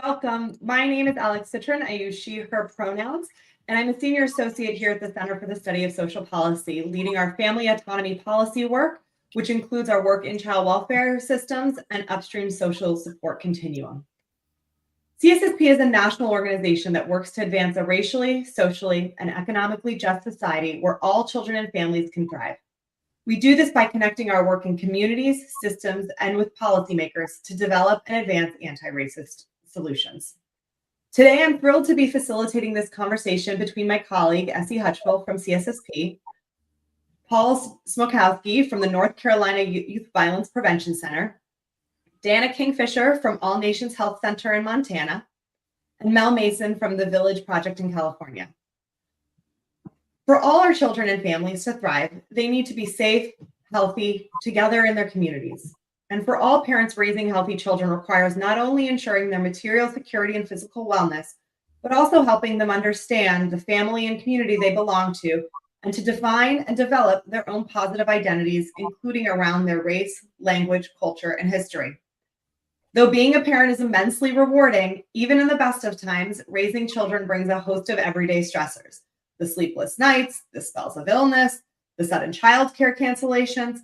Welcome. My name is Alex Citron. I use she, her pronouns, and I'm a senior associate here at the Center for the Study of Social Policy, leading our family autonomy policy work, which includes our work in child welfare systems and upstream social support continuum. CSSP is a national organization that works to advance a racially, socially, and economically just society where all children and families can thrive. We do this by connecting our work in communities, systems, and with policymakers to develop and advance anti-racist solutions. Today, I'm thrilled to be facilitating this conversation between my colleague, Essie Hutchville from CSSP, Paul Smokowski from the North Carolina Youth Violence Prevention Center, Dana Kingfisher from All Nations Health Center in Montana, and Mel Mason from the Village Project in California. For all our children and families to thrive, they need to be safe, healthy, together in their communities. And for all parents, raising healthy children requires not only ensuring their material security and physical wellness, but also helping them understand the family and community they belong to, and to define and develop their own positive identities, including around their race, language, culture, and history. Though being a parent is immensely rewarding, even in the best of times, raising children brings a host of everyday stressors. The sleepless nights, the spells of illness, the sudden childcare cancellations.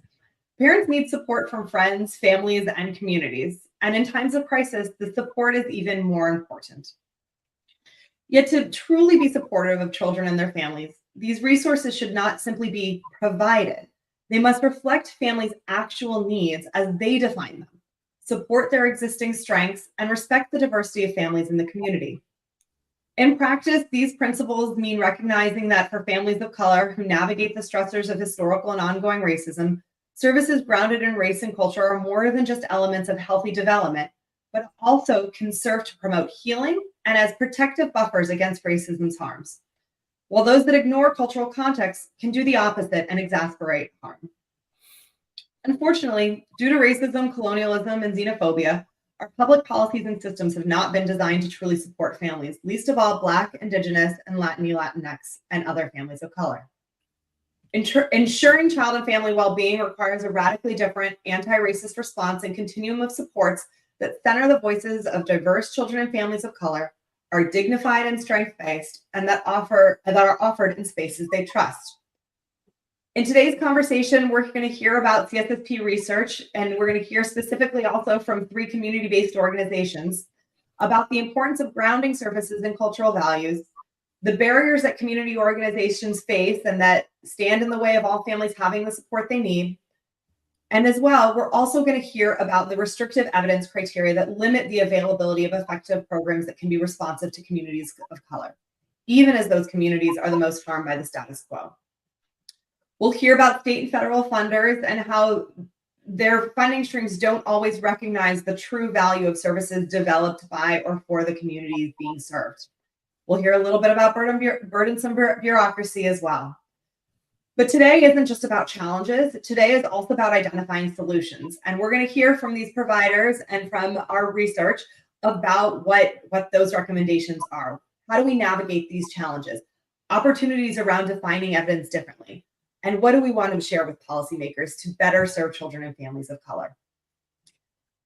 Parents need support from friends, families, and communities. And in times of crisis, the support is even more important. Yet to truly be supportive of children and their families, these resources should not simply be provided. They must reflect families' actual needs as they define them, support their existing strengths, and respect the diversity of families in the community. In practice, these principles mean recognizing that for families of color who navigate the stressors of historical and ongoing racism, services grounded in race and culture are more than just elements of healthy development, but also can serve to promote healing and as protective buffers against racism's harms, while those that ignore cultural context can do the opposite and exacerbate harm. Unfortunately, due to racism, colonialism, and xenophobia, our public policies and systems have not been designed to truly support families, least of all Black, Indigenous, and Latinx, and other families of color. Ensuring child and family well-being requires a radically different anti-racist response and continuum of supports that center the voices of diverse children and families of color, are dignified and strength-based, and that are offered in spaces they trust. In today's conversation, we're going to hear about CSSP research, and we're going to hear specifically also from 3 community-based organizations about the importance of grounding services in cultural values, the barriers that community organizations face and that stand in the way of all families having the support they need. And as well, we're also going to hear about the restrictive evidence criteria that limit the availability of effective programs that can be responsive to communities of color, even as those communities are the most harmed by the status quo. We'll hear about state and federal funders and how their funding streams don't always recognize the true value of services developed by or for the communities being served. We'll hear a little bit about burdensome bureaucracy as well. But today isn't just about challenges. Today is also about identifying solutions. And we're going to hear from these providers and from our research about what those recommendations are. How do we navigate these challenges? Opportunities around defining evidence differently. And what do we want to share with policymakers to better serve children and families of color?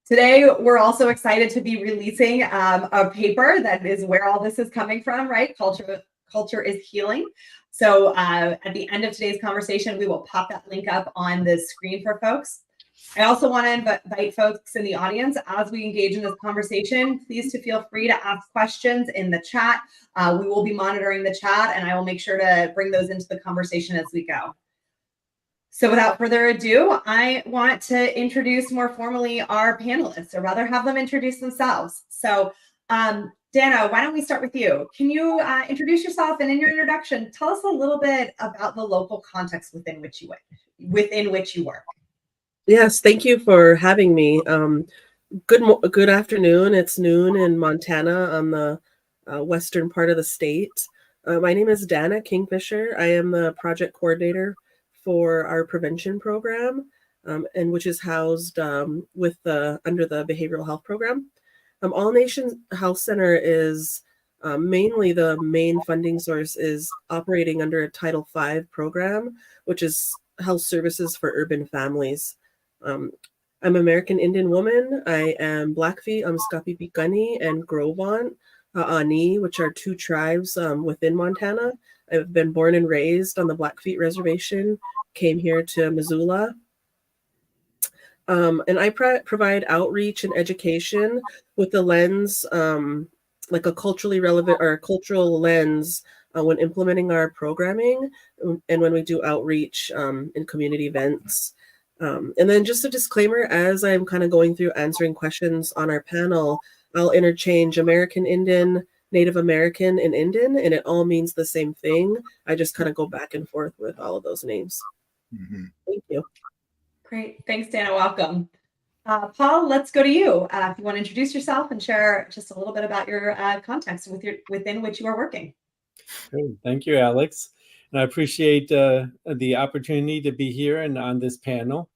Today, we're also excited to be releasing a paper that is where all this is coming from, right? Culture is healing. So at the end of today's conversation, we will pop that link up on the screen for folks. I also want to invite folks in the audience as we engage in this conversation, please to feel free to ask questions in the chat. We will be monitoring the chat and I will make sure to bring those into the conversation as we go. So without further ado, I want to introduce more formally our panelists, or rather have them introduce themselves. So Dana, why don't we start with you? Can you introduce yourself, and in your introduction, tell us a little bit about the local context within which you work. Yes, thank you for having me. Good afternoon. It's noon in Montana on the western part of the state. My name is Dana Kingfisher. I am the project coordinator for our prevention program, and which is housed under the behavioral health program. All Nations Health Center is mainly the main funding source is operating under a Title V program, which is health services for urban families. I'm American Indian woman. I am Blackfeet, Amskapi Pikani, and Grovant Ani, which are two tribes within Montana. I've been born and raised on the Blackfeet Reservation, came here to Missoula. And I provide outreach and education with the lens, like a culturally relevant or cultural lens when implementing our programming and when we do outreach in community events. And then just a disclaimer, as I'm kind of going through answering questions on our panel, I'll interchange American Indian, Native American, and Indian, and it all means the same thing. I just kind of go back and forth with all of those names. Mm-hmm. Thank you. Great. Thanks, Dana. Welcome. Paul, let's go to you. If you want to introduce yourself and share just a little bit about your context within which you are working. Great. Thank you, Alex. And I appreciate the opportunity to be here and on this panel.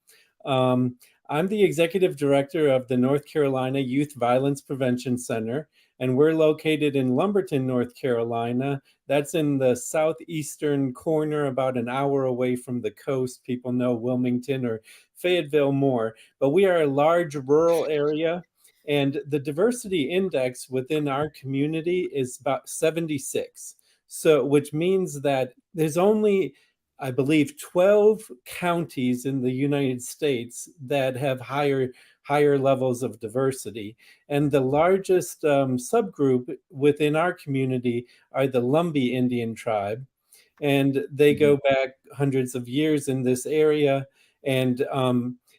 I'm the executive director of the North Carolina Youth Violence Prevention Center, and we're located in Lumberton, North Carolina. That's in the southeastern corner, about an hour away from the coast. People know Wilmington or Fayetteville more, but we are a large rural area, and the diversity index within our community is about 76. So, which means that there's only, I believe, 12 counties in the United States that have higher levels of diversity. And the largest subgroup within our community are the Lumbee Indian tribe. And they go back hundreds of years in this area. And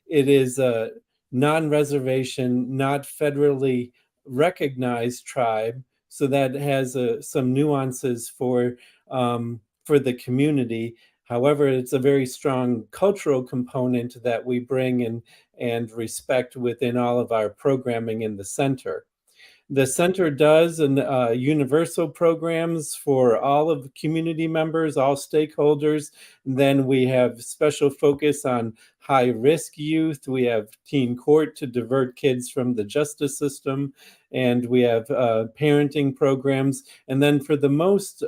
it is a non-reservation, not federally recognized tribe. So that has some nuances for the community. However, it's a very strong cultural component that we bring and respect within all of our programming in the center. The center does universal programs for all of the community members, all stakeholders. And then we have special focus on high-risk youth. We have teen court to divert kids from the justice system. And we have parenting programs. And then for the most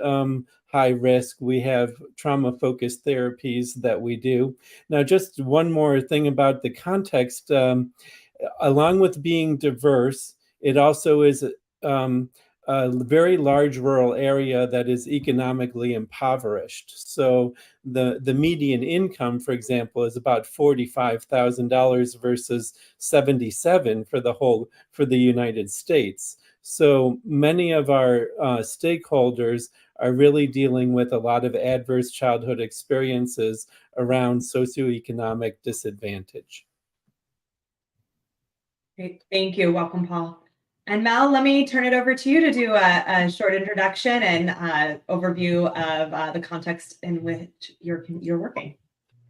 high risk, we have trauma-focused therapies that we do. Now, just one more thing about the context. Along with being diverse, it also is a very large rural area that is economically impoverished. So the median income, for example, is about $45,000 versus $77,000 for the United States. So many of our stakeholders are really dealing with a lot of adverse childhood experiences around socioeconomic disadvantage. Great. Thank you. Welcome, Paul. And Mel, let me turn it over to you to do a short introduction and overview of the context in which you're working.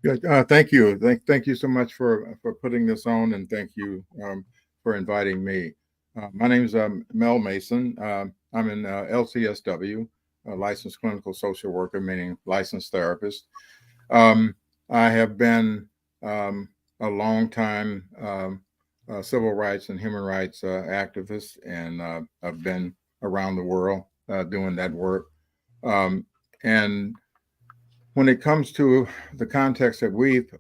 Good. Thank you. Thank you so much for putting this on, and thank you for inviting me. My name is Mel Mason. I'm an LCSW, a licensed clinical social worker, meaning licensed therapist. I have been a long time civil rights and human rights activist, and I've been around the world doing that work. And when it comes to the context that we've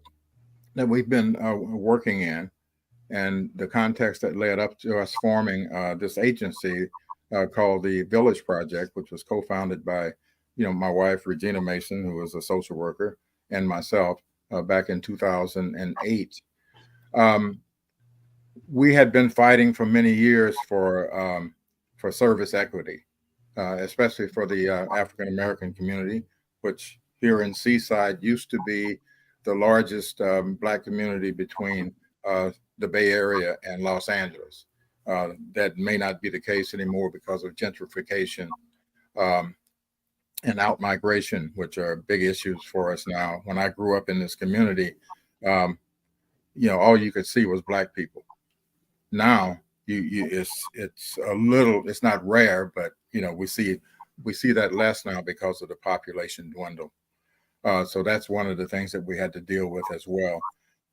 been working in, and the context that led up to us forming this agency called the Village Project, which was co-founded by, my wife Regina Mason, who was a social worker, and myself back in 2008. We had been fighting for many years for service equity, especially for the African American community, which here in Seaside used to be the largest Black community between the Bay Area and Los Angeles. That may not be the case anymore because of gentrification and out-migration, which are big issues for us now. When I grew up in this community, all you could see was Black people. Now it's a little, it's not rare, but we see that less now because of the population dwindle. So that's one of the things that we had to deal with as well.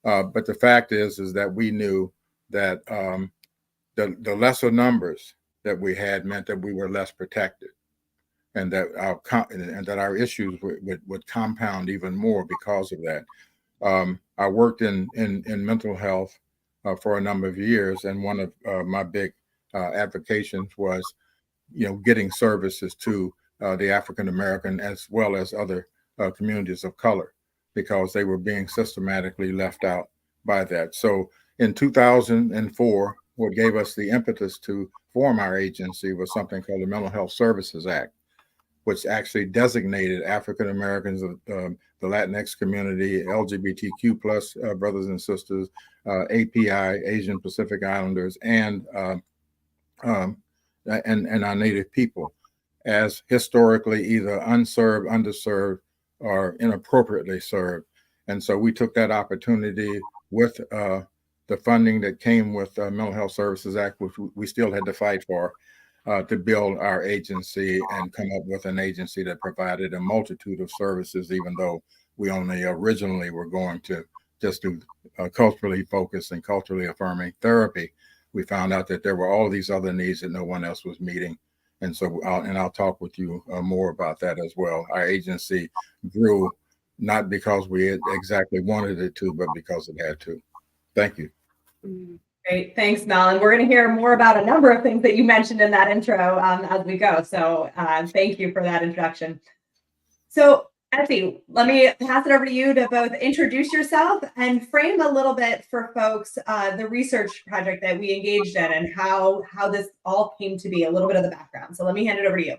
But the fact is that we knew that the lesser numbers that we had meant that we were less protected, and that our issues would compound even more because of that. I worked in mental health for a number of years. And one of my big advocations was, getting services to the African American as well as other communities of color, because they were being systematically left out by that. So in 2004, what gave us the impetus to form our agency was something called the Mental Health Services Act, which actually designated African Americans, the Latinx community, LGBTQ plus brothers and sisters, API, Asian Pacific Islanders, and our Native people as historically either unserved, underserved, or inappropriately served. And so we took that opportunity with the funding that came with the Mental Health Services Act, which we still had to fight for, to build our agency and come up with an agency that provided a multitude of services, even though we only originally were going to just do culturally focused and culturally affirming therapy. We found out that there were all these other needs that no one else was meeting. And so I'll talk with you more about that as well. Our agency grew not because we exactly wanted it to, but because it had to. Thank you. Great. Thanks, Mel. And we're going to hear more about a number of things that you mentioned in that intro as we go. So thank you for that introduction. So Essie, let me pass it over to you to both introduce yourself and frame a little bit for folks the research project that we engaged in and how this all came to be, a little bit of the background. So let me hand it over to you.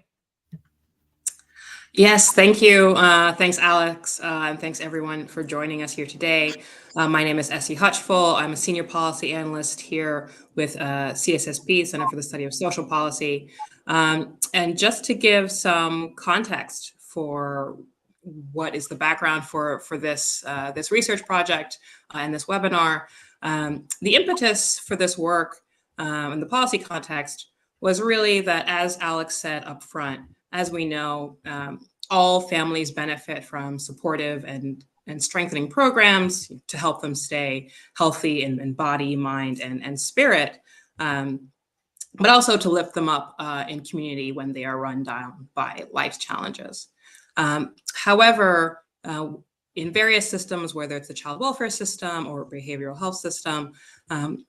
Yes, thank you. Thanks, Alex. And thanks, everyone, for joining us here today. My name is Essie Hutchful. I'm a senior policy analyst here with CSSP, Center for the Study of Social Policy. And just to give some context for what is the background for this research project and this webinar, the impetus for this work in the policy context was really that, as Alex said up front, as we know, all families benefit from supportive and strengthening programs to help them stay healthy in body, mind, and spirit, but also to lift them up in community when they are run down by life's challenges. However, in various systems, whether it's the child welfare system or behavioral health system,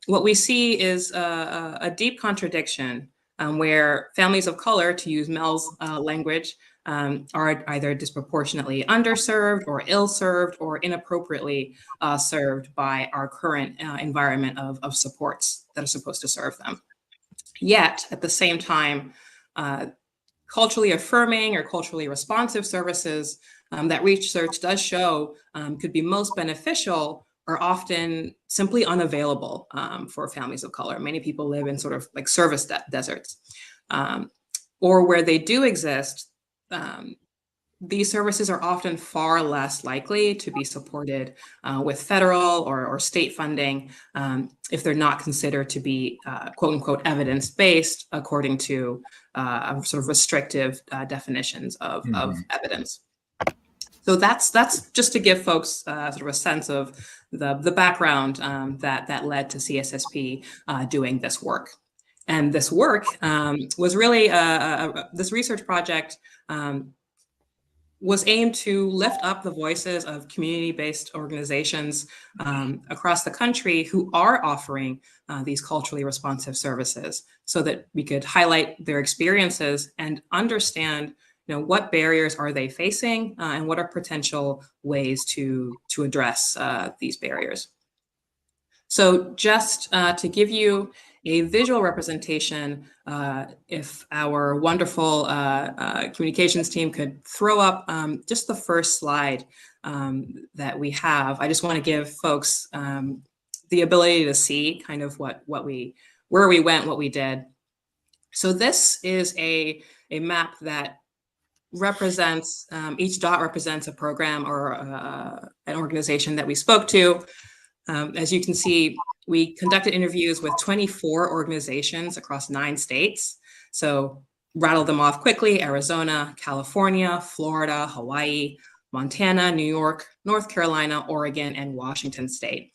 what we see is a deep contradiction where families of color, to use Mel's language, are either disproportionately underserved or ill-served or inappropriately served by our current environment of supports that are supposed to serve them. Yet, at the same time, culturally affirming or culturally responsive services that research does show could be most beneficial are often simply unavailable for families of color. Many people live in sort of like service deserts, or where they do exist, these services are often far less likely to be supported with federal or state funding if they're not considered to be quote unquote evidence-based according to sort of restrictive definitions of evidence. So that's just to give folks sort of a sense of the background that led to CSSP doing this work. And this work was really, this research project was aimed to lift up the voices of community-based organizations across the country who are offering these culturally responsive services so that we could highlight their experiences and understand what barriers are they facing and what are potential ways to address these barriers. So just to give you a visual representation, if our wonderful communications team could throw up just the first slide that we have. I just want to give folks the ability to see kind of where we went, what we did. So this is a map that represents, each dot represents a program or an organization that we spoke to. As you can see, we conducted interviews with 24 organizations across 9 states. So rattle them off quickly: Arizona, California, Florida, Hawaii, Montana, New York, North Carolina, Oregon, and Washington State.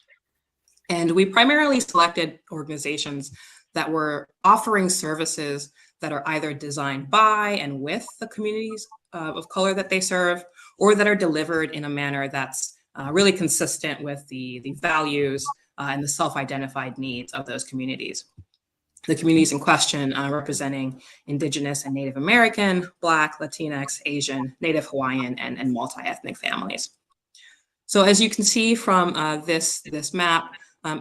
And we primarily selected organizations that were offering services that are either designed by and with the communities of color that they serve, or that are delivered in a manner that's really consistent with the values and the self-identified needs of those communities. The communities in question representing Indigenous and Native American, Black, Latinx, Asian, Native Hawaiian, and multi-ethnic families. So as you can see from this map,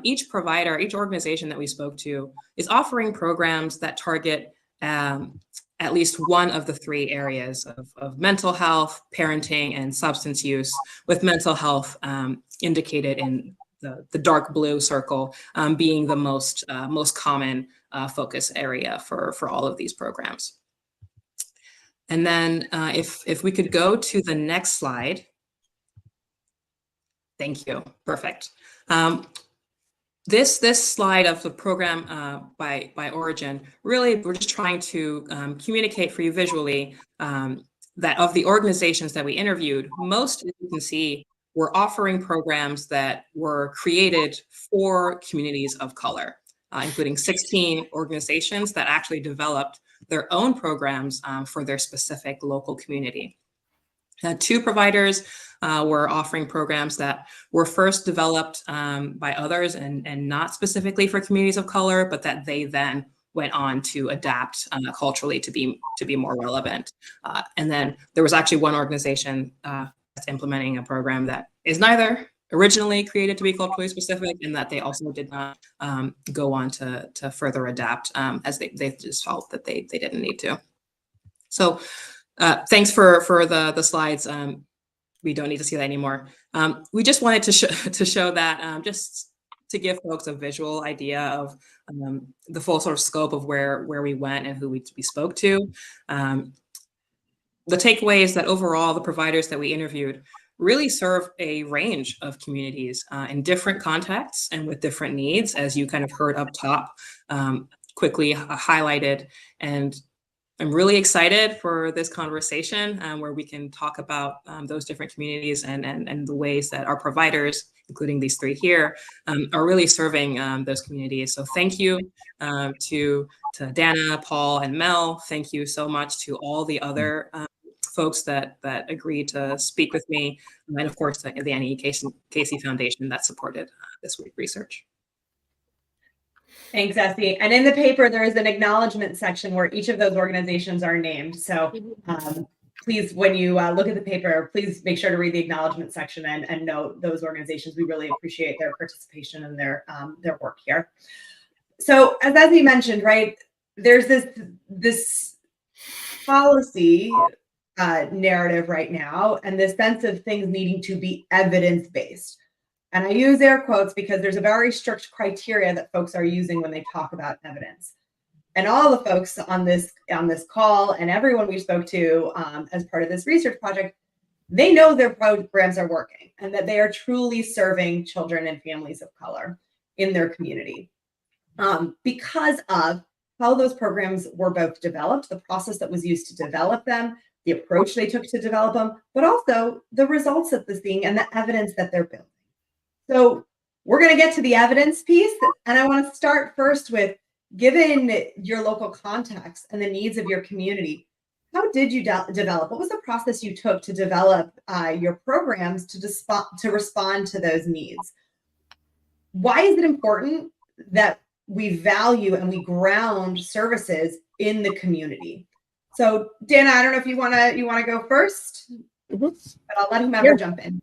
each provider, each organization that we spoke to is offering programs that target at least one of the three areas of mental health, parenting, and substance use, with mental health indicated in the dark blue circle being the most common focus area for all of these programs. And then if we could go to the next slide. Thank you. Perfect. This slide of the program by origin, really, we're just trying to communicate for you visually that of the organizations that we interviewed, most, as you can see, were offering programs that were created for communities of color, including 16 organizations that actually developed their own programs for their specific local community. 2 providers were offering programs that were first developed by others and not specifically for communities of color, but that they then went on to adapt culturally to be more relevant. And then there was actually one organization that's implementing a program that is neither originally created to be culturally specific, and that they also did not go on to further adapt as they just felt that they didn't need to. So thanks for the slides. We don't need to see that anymore. We just wanted to show that just to give folks a visual idea of the full sort of scope of where we went and who we spoke to. The takeaway is that overall, the providers that we interviewed really serve a range of communities in different contexts and with different needs, as you kind of heard up top, quickly highlighted. And I'm really excited for this conversation where we can talk about those different communities and the ways that our providers, including these 3 here, are really serving those communities. So thank you to Dana, Paul, and Mel. Thank you so much to all the other folks that agreed to speak with me, and of course the Annie Casey Foundation that supported this research. Thanks, Essie. And in the paper, there is an acknowledgement section where each of those organizations are named. So please, when you look at the paper, please make sure to read the acknowledgement section and note those organizations. We really appreciate their participation and their work here. So as Essie mentioned, right, there's this policy narrative right now, and this sense of things needing to be evidence-based. And I use air quotes because there's a very strict criteria that folks are using when they talk about evidence. And all the folks on this call and everyone we spoke to as part of this research project, they know their programs are working and that they are truly serving children and families of color in their community. Because of how those programs were both developed, the process that was used to develop them, the approach they took to develop them, but also the results that they're seeing and the evidence that they're building. So we're going to get to the evidence piece, and I want to start first with, given your local context and the needs of your community, how did you develop? What was the process you took to develop your programs to respond to those needs? Why is it important that we value and we ground services in the community? So Dana, I don't know if you want to go first, but I'll let whomever jump in.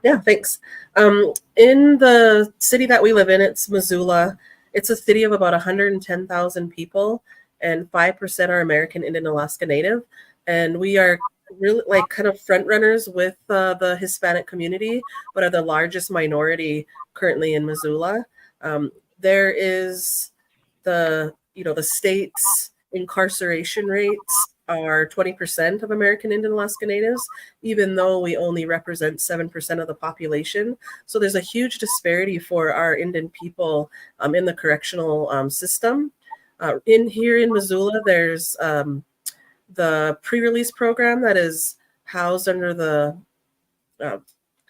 Yeah, thanks. In the city that we live in, it's Missoula. It's a city of about 110,000 people, and 5% are American Indian Alaska Native. And we are really like kind of front runners with the Hispanic community, but are the largest minority currently in Missoula. There is the state's incarceration rates are 20% of American Indian Alaska Natives, even though we only represent 7% of the population. So there's a huge disparity for our Indian people in the correctional system. Here in Missoula, there's the pre-release program that is housed under the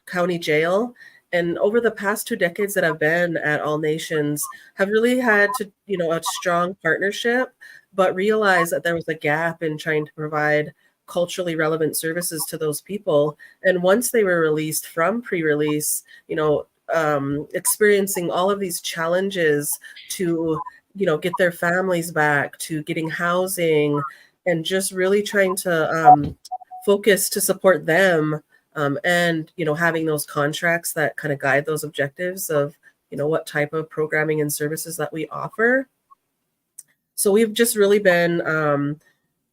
county jail. And over the past 2 decades that I've been at All Nations, have really had to, a strong partnership, but realized that there was a gap in trying to provide culturally relevant services to those people. And once they were released from pre-release, experiencing all of these challenges to, get their families back, to getting housing, and just really trying to focus to support them, and, having those contracts that kind of guide those objectives of, what type of programming and services that we offer. So we've just really been,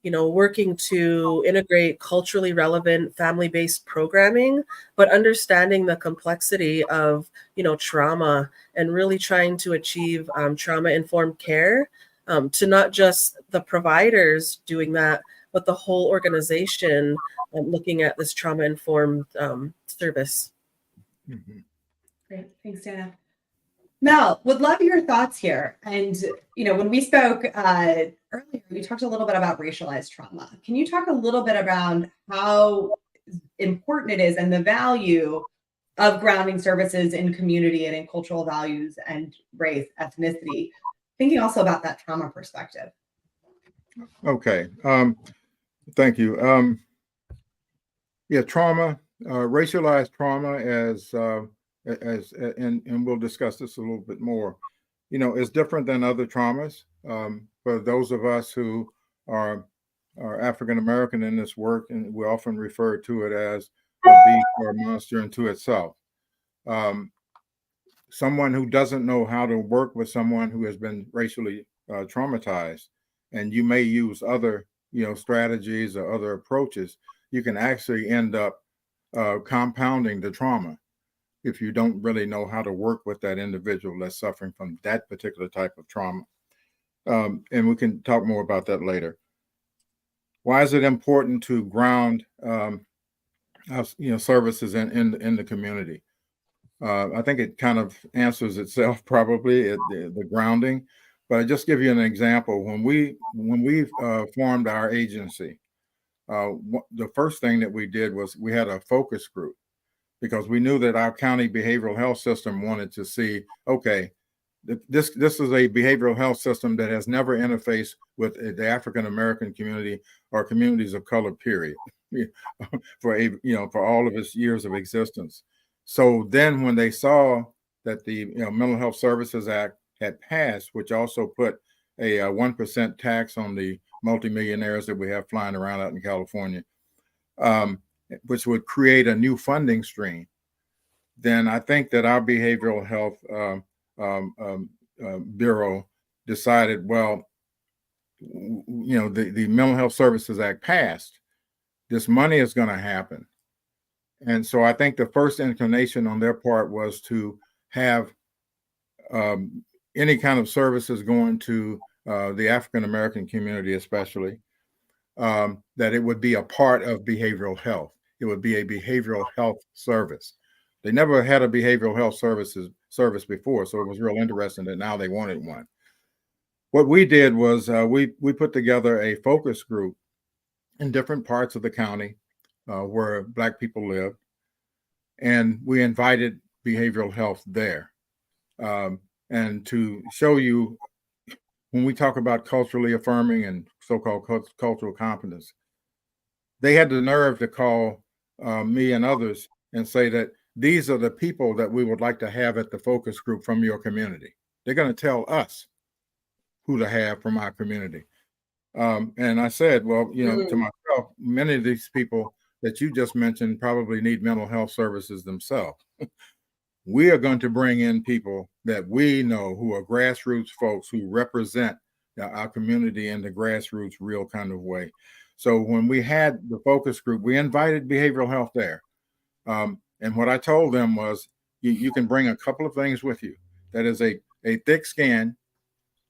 working to integrate culturally relevant family-based programming, but understanding the complexity of, trauma, and really trying to achieve trauma-informed care, to not just the providers doing that, but the whole organization looking at this trauma-informed service. Mhm. Great. Thanks, Dana. Mel, would love your thoughts here. And, when we spoke earlier, we talked a little bit about racialized trauma. Can you talk a little bit around how important it is and the value of grounding services in community and in cultural values and race, ethnicity, thinking also about that trauma perspective? Okay. Thank you. Trauma, racialized trauma, and we'll discuss this a little bit more, is different than other traumas. For those of us who are African American in this work, and we often refer to it as a beast or a monster unto itself. Someone who doesn't know how to work with someone who has been racially traumatized, and you may use other strategies or other approaches, you can actually end up compounding the trauma if you don't really know how to work with that individual that's suffering from that particular type of trauma. And we can talk more about that later. Why is it important to ground services in the community? I think it kind of answers itself probably, the grounding. But I'll just give you an example. When we formed our agency, the first thing that we did was we had a focus group, because we knew that our county behavioral health system wanted to see, okay, this is a behavioral health system that has never interfaced with the African American community or communities of color, period, for all of its years of existence. So then when they saw that the Mental Health Services Act had passed, which also put a 1% tax on the multimillionaires that we have flying around out in California, which would create a new funding stream, then I think that our behavioral health bureau decided, well, the Mental Health Services Act passed. This money is going to happen. And so I think the first inclination on their part was to have any kind of services going to the African American community, especially, that it would be a part of behavioral health. It would be a behavioral health service. They never had a behavioral health service before, so it was real interesting that now they wanted one. What we did was we put together a focus group in different parts of the county where Black people live, and we invited behavioral health there. And to show you, when we talk about culturally affirming and so-called cultural competence, they had the nerve to call me and others and say that these are the people that we would like to have at the focus group from your community. They're going to tell us who to have from our community. And I said, well, to myself, many of these people that you just mentioned probably need mental health services themselves. We are going to bring in people that we know who are grassroots folks who represent our community in the grassroots real kind of way. So when we had the focus group, we invited behavioral health there. And what I told them was, you can bring a couple of things with you. That is a thick skin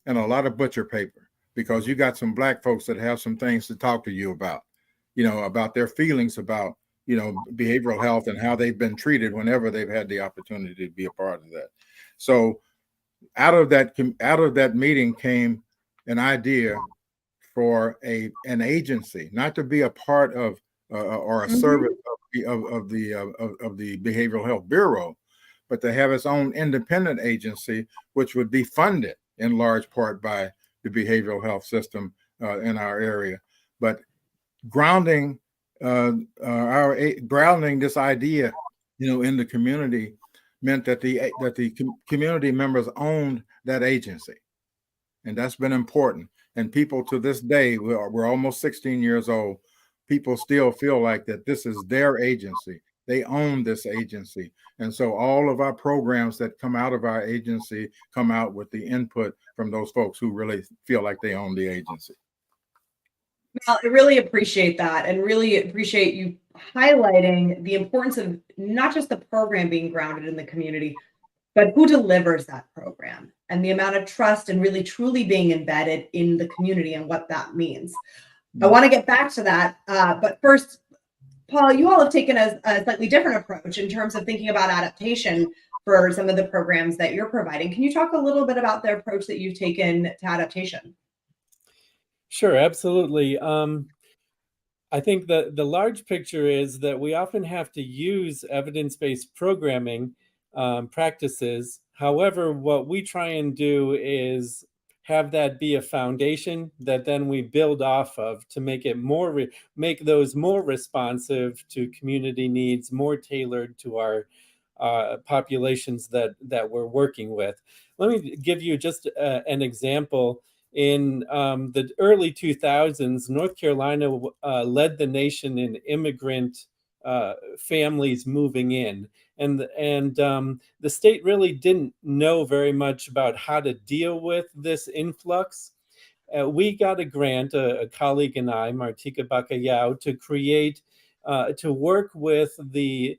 and a lot of butcher paper, because you got some Black folks that have some things to talk to you about, about their feelings about, behavioral health and how they've been treated whenever they've had the opportunity to be a part of that. So out of that meeting came an idea for an agency, not to be a part of or a service of the Behavioral Health Bureau, but to have its own independent agency, which would be funded in large part by the behavioral health system in our area. But grounding this idea, in the community meant that the community members owned that agency. And that's been important. And people to this day, we're almost 16 years old, people still feel like that this is their agency. They own this agency. And so all of our programs that come out of our agency come out with the input from those folks who really feel like they own the agency. Well, I really appreciate that, and really appreciate you highlighting the importance of not just the program being grounded in the community, but who delivers that program and the amount of trust and really truly being embedded in the community and what that means. I want to get back to that. But first, Paul, you all have taken a slightly different approach in terms of thinking about adaptation for some of the programs that you're providing. Can you talk a little bit about the approach that you've taken to adaptation? Sure, absolutely. I think the large picture is that we often have to use evidence-based programming practices. However, what we try and do is have that be a foundation that then we build off of to make it make those more responsive to community needs, more tailored to our populations that we're working with. Let me give you just an example. In the early 2000s, North Carolina led the nation in immigrant families moving in. And the state really didn't know very much about how to deal with this influx. We got a grant, a colleague and I, Martika Bacallao, to create, to work with the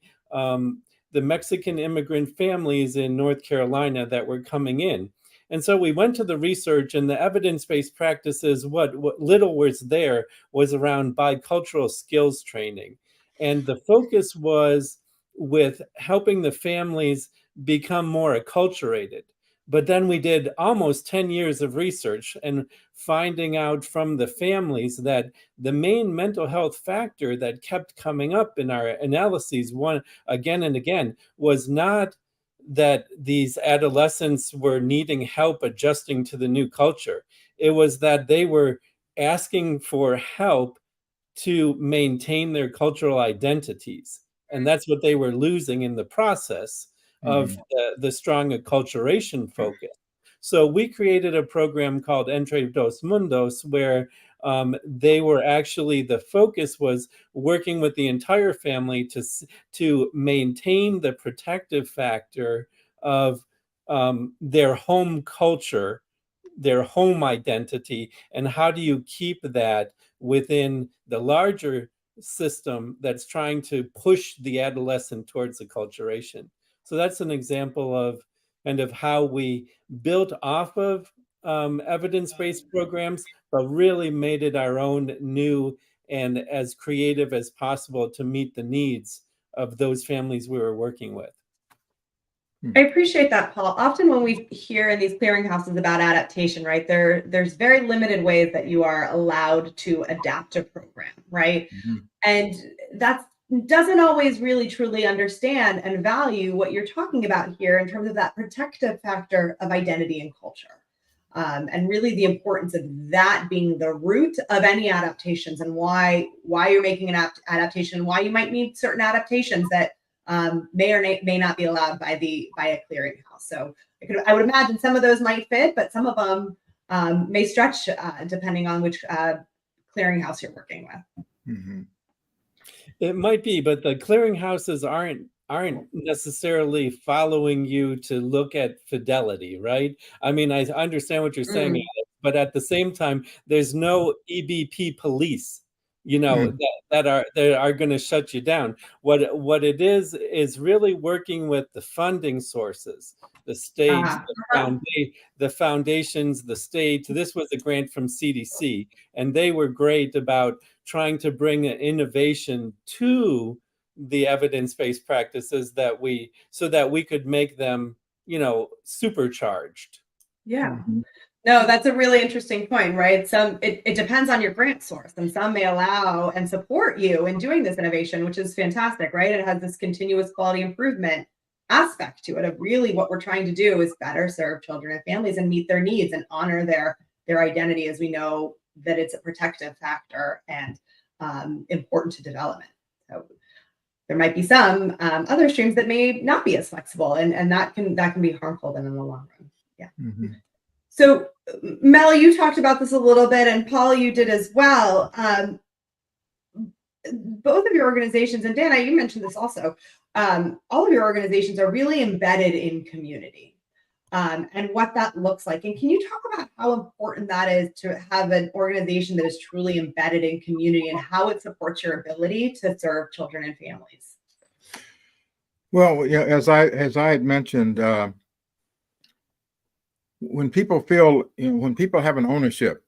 Mexican immigrant families in North Carolina that were coming in. And so we went to the research, and the evidence-based practices, what little was there was around bicultural skills training. And the focus was with helping the families become more acculturated. But then we did almost 10 years of research and finding out from the families that the main mental health factor that kept coming up in our analyses again and again was not that these adolescents were needing help adjusting to the new culture. It was that they were asking for help to maintain their cultural identities. And that's what they were losing in the process of the strong acculturation focus. So we created a program called Entre Dos Mundos, where they were actually, the focus was working with the entire family to maintain the protective factor of their home culture, their home identity, and how do you keep that within the larger system that's trying to push the adolescent towards acculturation. So that's an example of kind of how we built off of evidence-based programs, but really made it our own, new and as creative as possible to meet the needs of those families we were working with. I appreciate that, Paul. Often when we hear in these clearinghouses about adaptation, right, there's very limited ways that you are allowed to adapt a program, right? And that doesn't always really truly understand and value what you're talking about here in terms of that protective factor of identity and culture. And really the importance of that being the root of any adaptations, and why you're making an adaptation, why you might need certain adaptations that may or may not be allowed by a clearinghouse. So I would imagine some of those might fit, but some of them may stretch depending on which clearinghouse you're working with. It might be, but the clearinghouses aren't necessarily following you to look at fidelity, right? I mean, I understand what you're saying, Alex, but at the same time, there's no EBP police, that are going to shut you down. What it is really working with the funding sources, the state, the foundations, the state. This was a grant from CDC, and they were great about trying to bring an innovation to the evidence-based practices so that we could make them, supercharged. Yeah. No, that's a really interesting point, right? It depends on your grant source, and some may allow and support you in doing this innovation, which is fantastic, right? It has this continuous quality improvement aspect to it of really what we're trying to do is better serve children and families and meet their needs and honor their identity, as we know that it's a protective factor and important to development. So There might be some other streams that may not be as flexible, and that can be harmful then in the long run. Yeah. Mm-hmm. So, Mel, you talked about this a little bit, and Paul, you did as well. Both of your organizations, and Dana, you mentioned this also, all of your organizations are really embedded in community. And what that looks like. And can you talk about how important that is to have an organization that is truly embedded in community and how it supports your ability to serve children and families? Well, yeah, as I had mentioned, when people feel, when people have an ownership,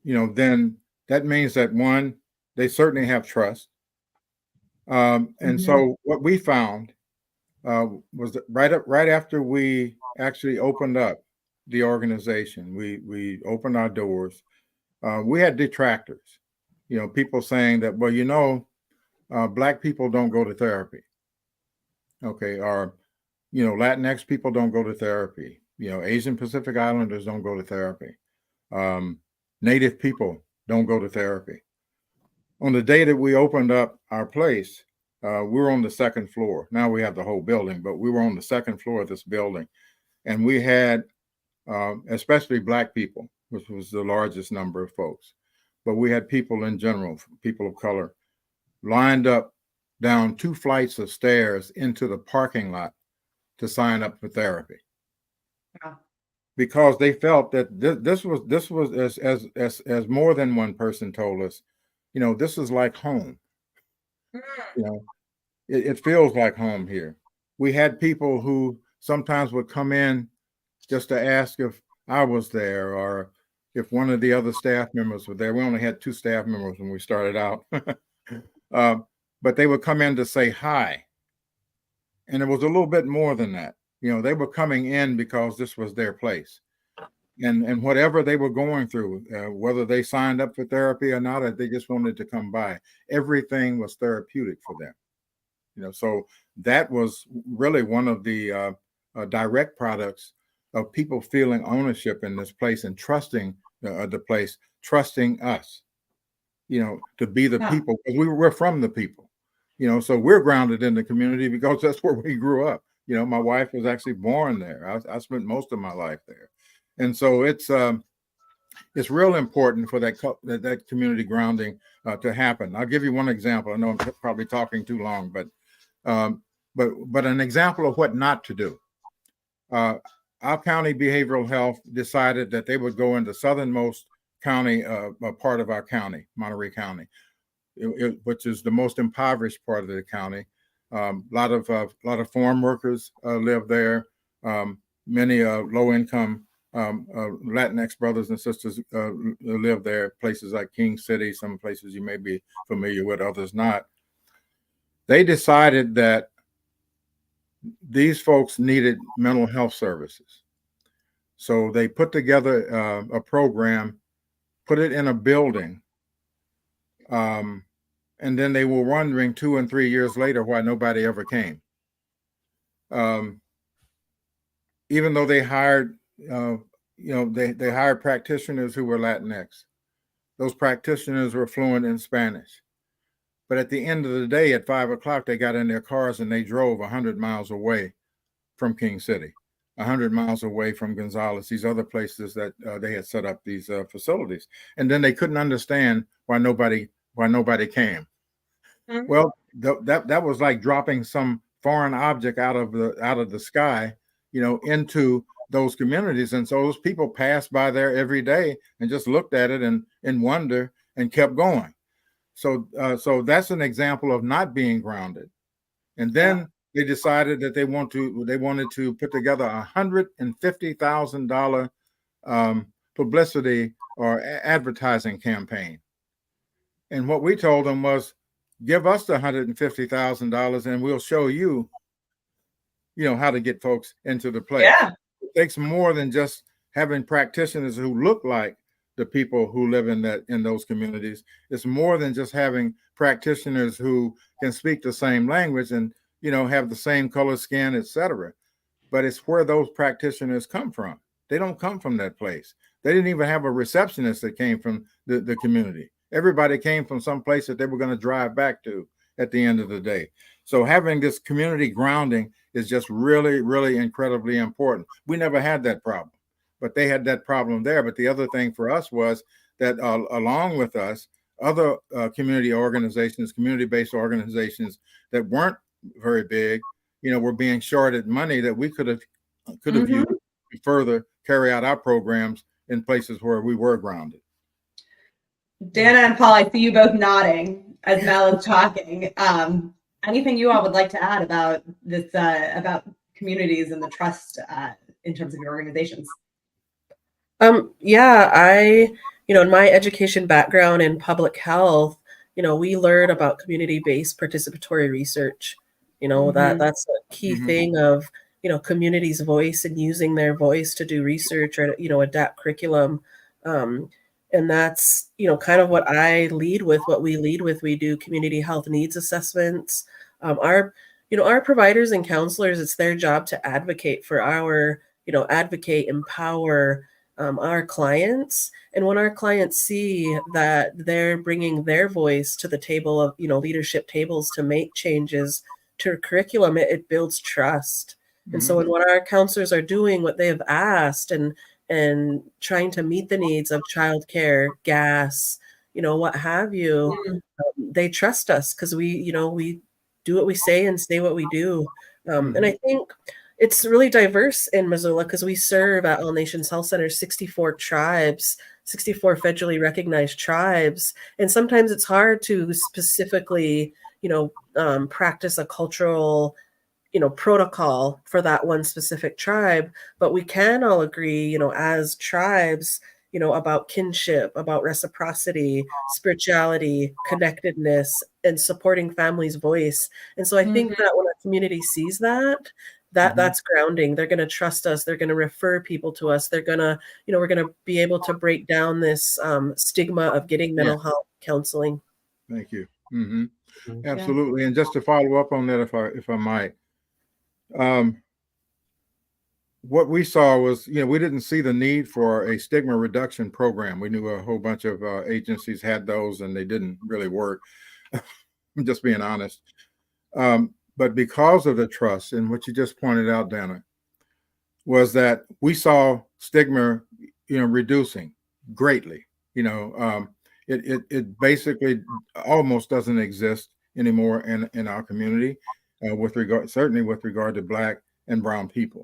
then that means that one, they certainly have trust. And so what we found was that right after we actually opened up the organization, we opened our doors. We had detractors, people saying that, well, Black people don't go to therapy. Okay, or Latinx people don't go to therapy. Asian Pacific Islanders don't go to therapy. Native people don't go to therapy. On the day that we opened up our place, we were on the second floor. Now we have the whole building, but we were on the second floor of this building. And we had, especially Black people, which was the largest number of folks, but we had people in general, people of color, lined up down 2 flights of stairs into the parking lot to sign up for therapy. Wow. Because they felt that this was as more than one person told us, this is like home. It feels like home here. We had people who sometimes would come in just to ask if I was there or if one of the other staff members were there. We only had 2 staff members when we started out. But they would come in to say hi. And it was a little bit more than that. They were coming in because this was their place. And whatever they were going through, whether they signed up for therapy or not, or they just wanted to come by, everything was therapeutic for them. So that was really one of the direct products of people feeling ownership in this place and trusting the place, trusting us, to be the people, because we're from the people, so we're grounded in the community because that's where we grew up. My wife was actually born there. I spent most of my life there. And so it's real important for that community grounding to happen. I'll give you one example. I know I'm probably talking too long, but an example of what not to do. Our county behavioral health decided that they would go in the southernmost county, part of our county, Monterey County, which is the most impoverished part of the county. A lot of farm workers live there. Many low-income Latinx brothers and sisters live there. Places like King City, some places you may be familiar with, others not. They decided that these folks needed mental health services. So they put together a program, put it in a building, and then they were wondering 2 and 3 years later why nobody ever came. Even though they hired, they hired practitioners who were Latinx. Those practitioners were fluent in Spanish. But at the end of the day, at 5 o'clock, they got in their cars and they drove 100 miles away from King City, 100 miles away from Gonzales, these other places that they had set up these facilities. And then they couldn't understand why nobody came. Mm-hmm. Well, that was like dropping some foreign object out of the sky, into those communities. And so those people passed by there every day and just looked at it in wonder and kept going. So that's an example of not being grounded. And then they decided that they wanted to put together $150,000 publicity or advertising campaign. And what we told them was, give us the $150,000 and we'll show you, how to get folks into the place. Yeah. It takes more than just having practitioners who look like the people who live in those communities. It's more than just having practitioners who can speak the same language and, have the same color skin, etc. But it's where those practitioners come from. They don't come from that place. They didn't even have a receptionist that came from the community. Everybody came from some place that they were going to drive back to, at the end of the day. So having this community grounding is just really, really incredibly important. We never had that problem, but they had that problem there. But the other thing for us was that along with us, other community organizations, community-based organizations that weren't very big, were being shorted money that we could have used to further carry out our programs in places where we were grounded. Dana and Paul, I see you both nodding as Mel is talking. Anything you all would like to add about this, about communities and the trust in terms of your organizations? Yeah, in my education background in public health, we learn about community-based participatory research. That's a key thing of, community's voice and using their voice to do research or, adapt curriculum. And that's, kind of what I lead with, what we lead with. We do community health needs assessments. Our providers and counselors, it's their job to advocate for advocate, empower our clients. And when our clients see that they're bringing their voice to the table of, leadership tables to make changes to curriculum, it builds trust. And so when what our counselors are doing, what they have asked and trying to meet the needs of childcare, gas, what have you, they trust us because we do what we say and say what we do. And I think it's really diverse in Missoula because we serve at All Nations Health Center 64 tribes, 64 federally recognized tribes. And sometimes it's hard to specifically, practice a cultural, protocol for that one specific tribe. But we can all agree, as tribes, about kinship, about reciprocity, spirituality, connectedness, and supporting family's voice. And so I think that when a community sees that's grounding. They're going to trust us. They're going to refer people to us. They're going to, we're going to be able to break down this stigma of getting mental health counseling. Thank you. Absolutely. And just to follow up on that, if I might, what we saw was, we didn't see the need for a stigma reduction program. We knew a whole bunch of agencies had those and they didn't really work. I'm just being honest. But because of the trust and what you just pointed out, Dana, was that we saw stigma, reducing greatly. It basically almost doesn't exist anymore in our community, certainly with regard to Black and brown people.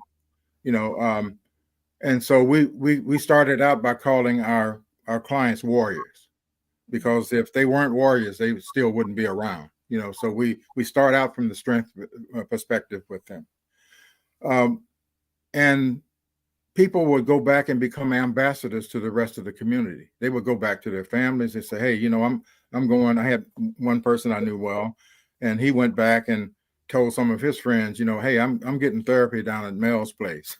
And so we started out by calling our clients warriors, because if they weren't warriors, they still wouldn't be around. So we start out from the strength perspective with them. And people would go back and become ambassadors to the rest of the community. They would go back to their families and say, hey, I'm going, I had one person I knew well, and he went back and told some of his friends, hey, I'm getting therapy down at Mel's place.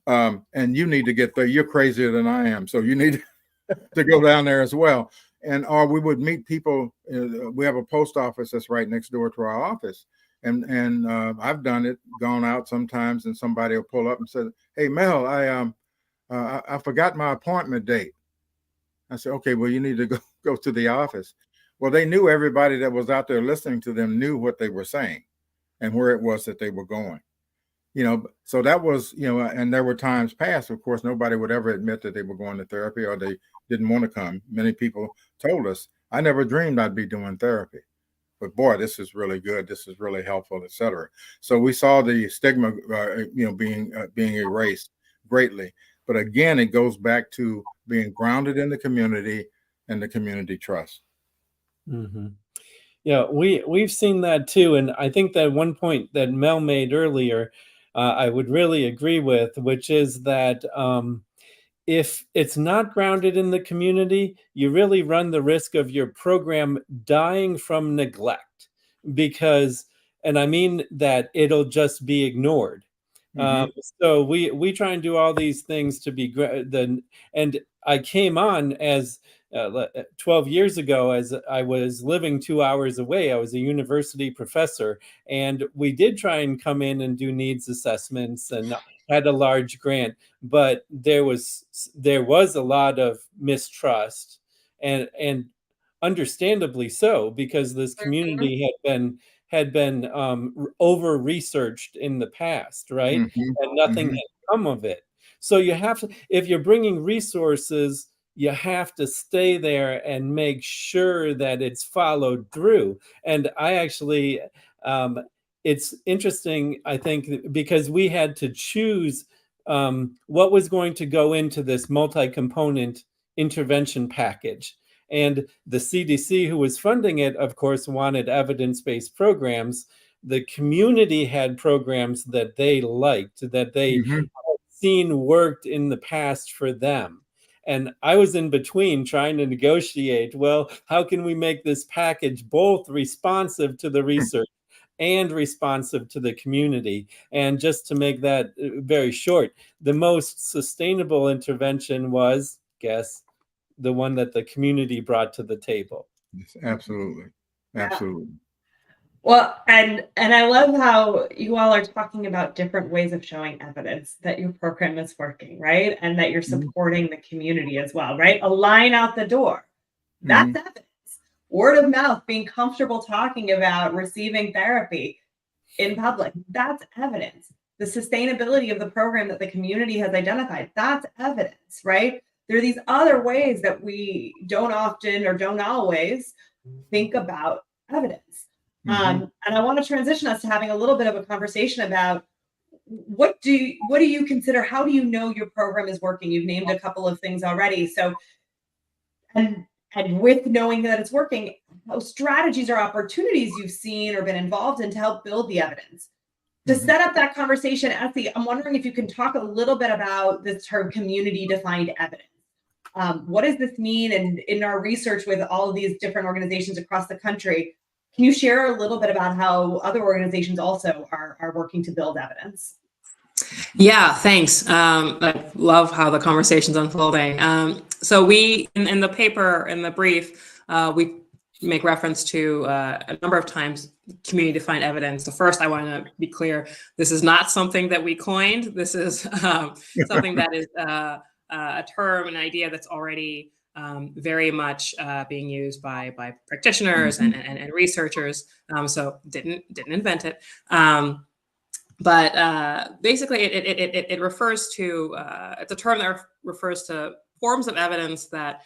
And you need to get there. You're crazier than I am. So you need to go down there as well. Or we would meet people. We have a post office that's right next door to our office. And I've done it, gone out sometimes, and somebody will pull up and say, hey, Mel, I forgot my appointment date. I said, okay, well, you need to go to the office. Well, they knew everybody that was out there listening to them knew what they were saying and where it was that they were going. So that was, and there were times past, of course, nobody would ever admit that they were going to therapy or they didn't want to come. Many people told us, I never dreamed I'd be doing therapy, but boy, this is really good. This is really helpful, et cetera. So we saw the stigma, being erased greatly. But again, it goes back to being grounded in the community and the community trust. Yeah, we've seen that too. And I think that one point that Mel made earlier, I would really agree with, which is that if it's not grounded in the community, you really run the risk of your program dying from neglect, because, and I mean that it'll just be ignored. So we try and do all these things to be and I came on as 12 years ago, as I was living 2 hours away. I was a university professor, and we did try and come in and do needs assessments and had a large grant, but there was a lot of mistrust, and understandably so, because this community had been over researched in the past, right? And nothing had come of it. So you have to, if you're bringing resources, you have to stay there and make sure that it's followed through. And I actually, it's interesting, I think, because we had to choose what was going to go into this multi-component intervention package. And the CDC, who was funding it, of course, wanted evidence-based programs. The community had programs that they liked, that they had seen worked in the past for them. And I was in between trying to negotiate, well, how can we make this package both responsive to the research and responsive to the community? And just to make that very short, the most sustainable intervention was, guess, the one that the community brought to the table. Yes, absolutely. Absolutely. Well, and I love how you all are talking about different ways of showing evidence that your program is working, right? And that you're supporting the community as well, right? A line out the door. That's evidence. Word of mouth, being comfortable talking about receiving therapy in public, that's evidence. The sustainability of the program that the community has identified, that's evidence, right? There are these other ways that we don't often or don't always think about evidence. And I want to transition us to having a little bit of a conversation about what do you consider, how do you know your program is working? You've named a couple of things already. So, and with knowing that it's working, how strategies or opportunities you've seen or been involved in to help build the evidence. To set up that conversation, Essie, I'm wondering if you can talk a little bit about this term community-defined evidence. What does this mean? And in our research with all of these different organizations across the country, can you share a little bit about how other organizations also are working to build evidence? Yeah, thanks. I love how the conversation's unfolding. So we, in the paper, in the brief, we make reference to a number of times community-defined evidence. So first, I want to be clear, this is not something that we coined. This is something that is a term, an idea that's already very much being used by practitioners and researchers. So didn't invent it. But basically, it refers to, it's a term that refers to forms of evidence that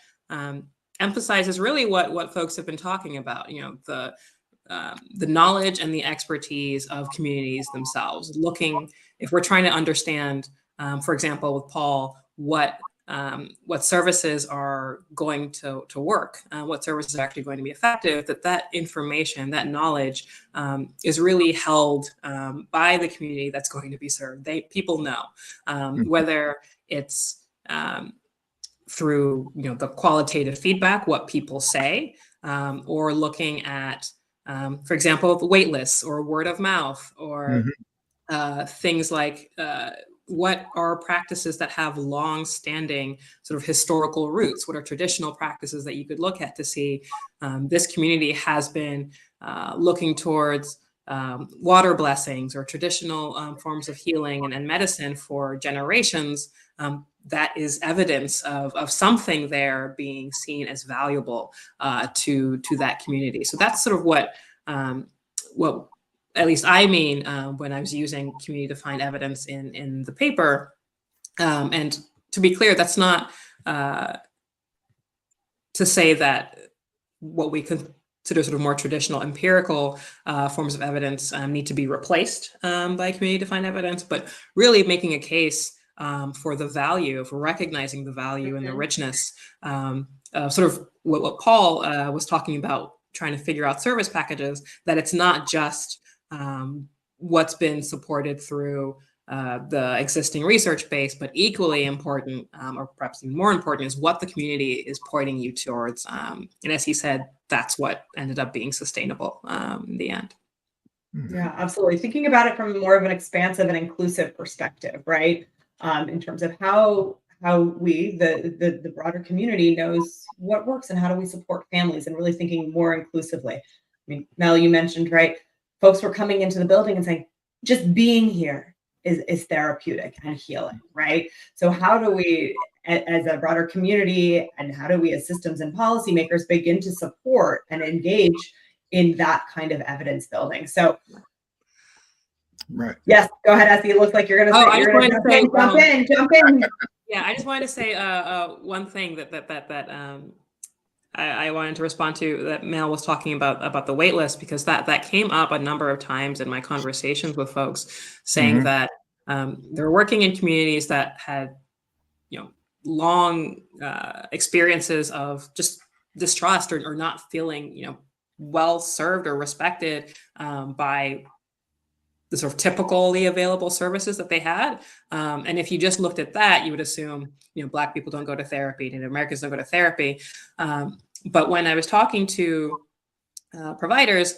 emphasizes really what folks have been talking about, you know, the knowledge and the expertise of communities themselves. Looking, if we're trying to understand, for example, with Paul, what services are going to work, what services are actually going to be effective, that information, that knowledge is really held by the community that's going to be served. People know, whether it's through, you know, the qualitative feedback, what people say, or looking at, for example, wait lists or word of mouth, or things like what are practices that have long-standing sort of historical roots? What are traditional practices that you could look at to see this community has been looking towards water blessings or traditional forms of healing and medicine for generations? That is evidence of something there being seen as valuable to that community. So that's sort of what at least I mean when I was using community-defined evidence in the paper. And to be clear, that's not to say that what we consider sort of more traditional empirical forms of evidence need to be replaced by community-defined evidence, but really making a case for the value, for recognizing the value and the richness, sort of what Paul was talking about, trying to figure out service packages, that it's not just what's been supported through the existing research base, but equally important, or perhaps even more important, is what the community is pointing you towards. And as he said, that's what ended up being sustainable in the end. Yeah, absolutely. Thinking about it from more of an expansive and inclusive perspective, right? In terms of how we, the broader community, knows what works and how do we support families, and really thinking more inclusively. I mean, Mel, you mentioned, right? Folks were coming into the building and saying, just being here is therapeutic and healing, right? So how do we as a broader community, and how do we as systems and policymakers begin to support and engage in that kind of evidence building? So Right. yes, go ahead, Essie. It looks like you're going to say, you're going to jump in. Yeah, I just wanted to say one thing that I wanted to respond to, that Mel was talking about the wait list, because that came up a number of times in my conversations with folks, saying that they're working in communities that had, long experiences of just distrust or not feeling, well served or respected by the sort of typically available services that they had. And if you just looked at that, you would assume, Black people don't go to therapy, Native Americans don't go to therapy. But when I was talking to providers,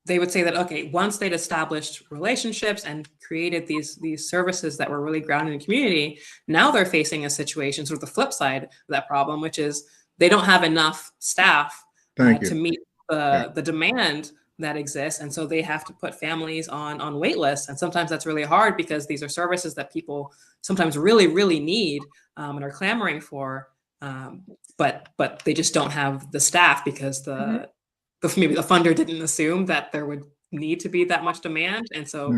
they would say that, okay, once they'd established relationships and created these services that were really grounded in community, now they're facing a situation, sort of the flip side of that problem, which is they don't have enough staff to meet the demand that exists. And so they have to put families on wait lists. And sometimes that's really hard, because these are services that people sometimes really, really need and are clamoring for. But they just don't have the staff, because maybe the funder didn't assume that there would need to be that much demand. And so,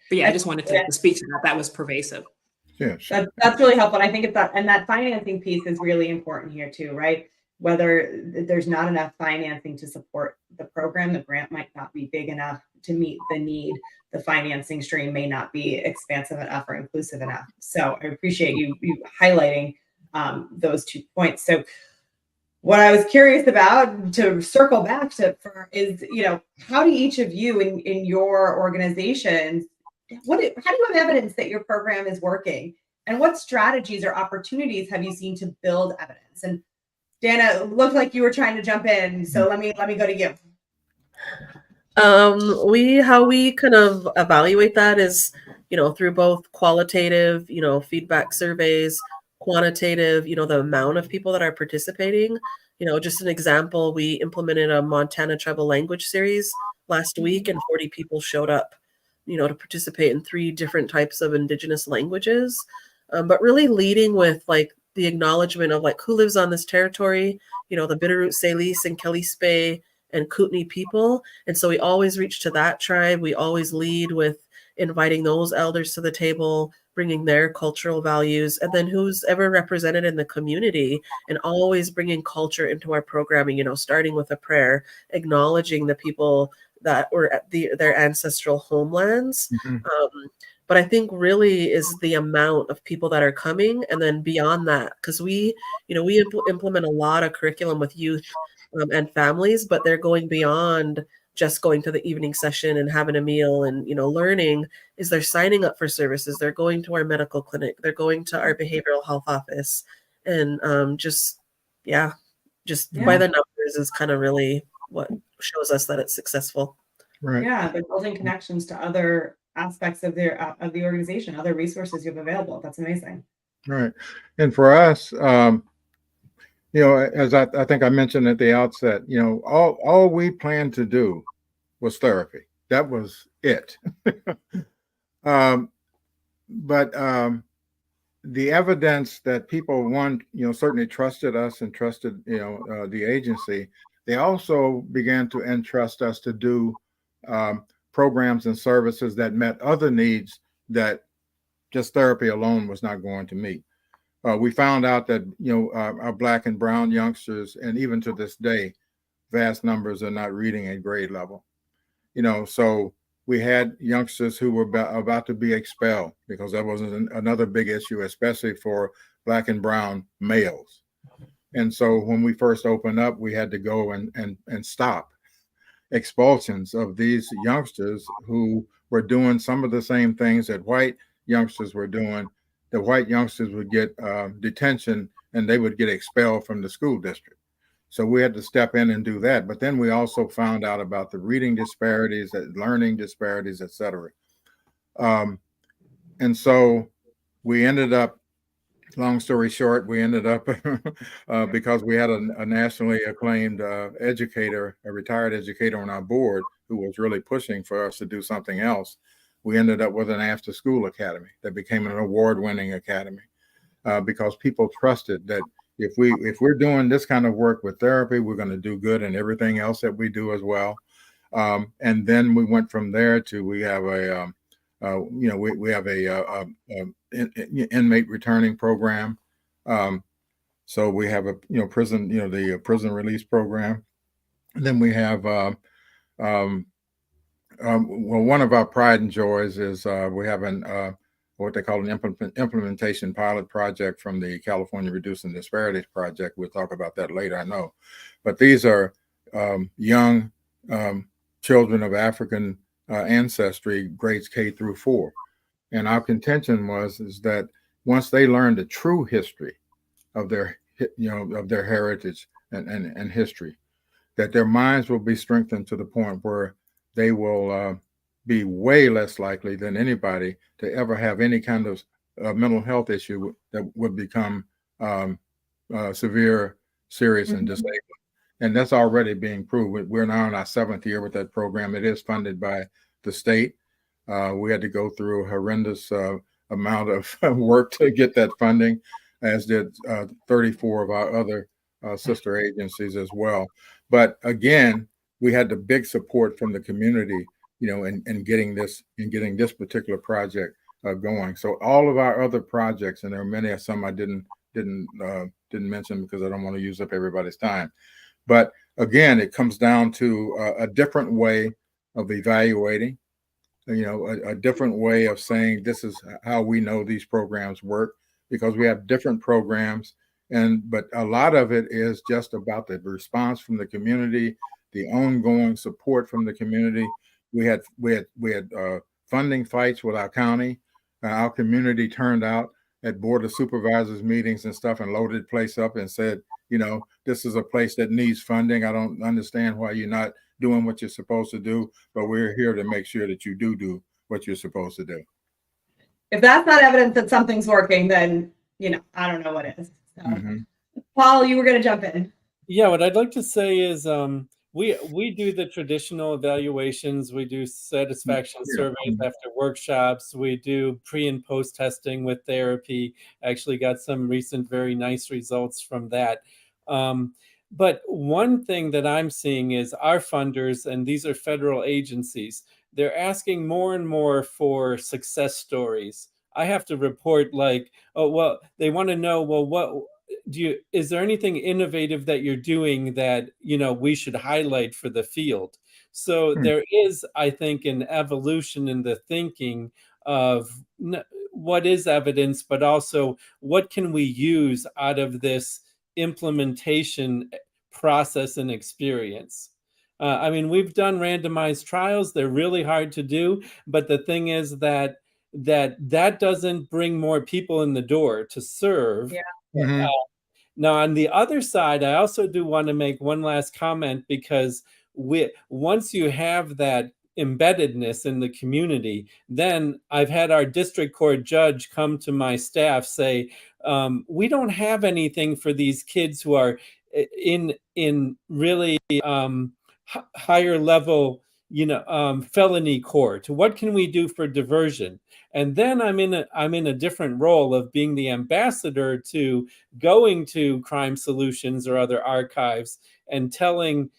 but yeah, I just wanted to speak to that. That was pervasive. Yeah, sure. That's really helpful. And I think that financing piece is really important here too, right? Whether there's not enough financing to support the program, the grant might not be big enough to meet the need. The financing stream may not be expansive enough or inclusive enough. So I appreciate you highlighting those 2 points. So what I was curious about, to circle back to, is, how do each of you in your organizations, how do you have evidence that your program is working? And what strategies or opportunities have you seen to build evidence? And Dana, it looked like you were trying to jump in, so let me go to you. How we kind of evaluate that is, through both qualitative, feedback surveys, quantitative, the amount of people that are participating. Just an example, we implemented a Montana tribal language series last week, and 40 people showed up, to participate in 3 different types of Indigenous languages. But really leading with the acknowledgement of who lives on this territory, the Bitterroot, Salis, and Kalispay and Kootenai people. And so we always reach to that tribe. We always lead with inviting those elders to the table, bringing their cultural values, and then who's ever represented in the community, and always bringing culture into our programming, starting with a prayer, acknowledging the people that were at their ancestral homelands. But I think really is the amount of people that are coming, and then beyond that, because we implement a lot of curriculum with youth and families, but they're going beyond just going to the evening session and having a meal and, learning. Is they're signing up for services. They're going to our medical clinic. They're going to our behavioral health office. And just by the numbers is kind of really what shows us that it's successful. Right. Yeah, they're building connections to other aspects of the organization, other resources you have available. That's amazing. Right. And for us, as I think I mentioned at the outset, all we planned to do was therapy. That was it. But the evidence that people, certainly trusted us and trusted, the agency, they also began to entrust us to do programs and services that met other needs that just therapy alone was not going to meet. We found out that, our Black and brown youngsters, and even to this day, vast numbers are not reading at grade level. So we had youngsters who were about to be expelled, because that was another big issue, especially for Black and brown males. And so when we first opened up, we had to go and stop expulsions of these youngsters who were doing some of the same things that white youngsters were doing. The white youngsters would get detention, and they would get expelled from the school district. So we had to step in and do that. But then we also found out about the reading disparities, learning disparities, et cetera. And so we ended up, long story short, because we had a nationally acclaimed educator, a retired educator on our board, who was really pushing for us to do something else. We ended up with an after-school academy that became an award-winning academy. because people trusted that if we're doing this kind of work with therapy, we're going to do good in everything else that we do as well. And then we went from there to we have a we have a inmate returning program. So we have a prison the prison release program. And then we have well, one of our pride and joys is we have an what they call an implementation pilot project from the California Reducing Disparities Project. We'll talk about that later, I know. But these are young children of African ancestry, grades K through 4. And our contention is that once they learn the true history of their heritage and history, that their minds will be strengthened to the point where they will be way less likely than anybody to ever have any kind of mental health issue that would become severe, serious, and disabling. And that's already being proved. We're now in our 7th year with that program. It is funded by the state. We had to go through a horrendous amount of work to get that funding, as did 34 of our other sister agencies as well. But again, we had the big support from the community, in getting this particular project going. So all of our other projects, and there are many, some I didn't mention because I don't want to use up everybody's time. But again, it comes down to a different way of evaluating, a different way of saying this is how we know these programs work, because we have different programs. But a lot of it is just about the response from the community, the ongoing support from the community. We had funding fights with our county. Our community turned out at Board of Supervisors meetings and stuff and loaded the place up and said, this is a place that needs funding. I don't understand why you're not doing what you're supposed to do, but we're here to make sure that you do what you're supposed to do. If that's not evidence that something's working, then, I don't know what is. So. Paul, you were going to jump in. Yeah, what I'd like to say is we do the traditional evaluations. We do satisfaction surveys after workshops. We do pre and post testing with therapy. Actually got some recent very nice results from that. But one thing that I'm seeing is our funders, and these are federal agencies, they're asking more and more for success stories. I have to report they want to know, what is there anything innovative that you're doing that we should highlight for the field? So there is, I think, an evolution in the thinking of what is evidence, but also what can we use out of this implementation process and experience. We've done randomized trials. They're really hard to do, but the thing is that doesn't bring more people in the door to serve. Yeah. Now, on the other side, I also do want to make one last comment, because once you have that embeddedness in the community, then I've had our district court judge come to my staff say, we don't have anything for these kids who are in really higher level felony court. What can we do for diversion? And then I'm in a different role of being the ambassador to going to Crime Solutions or other archives and telling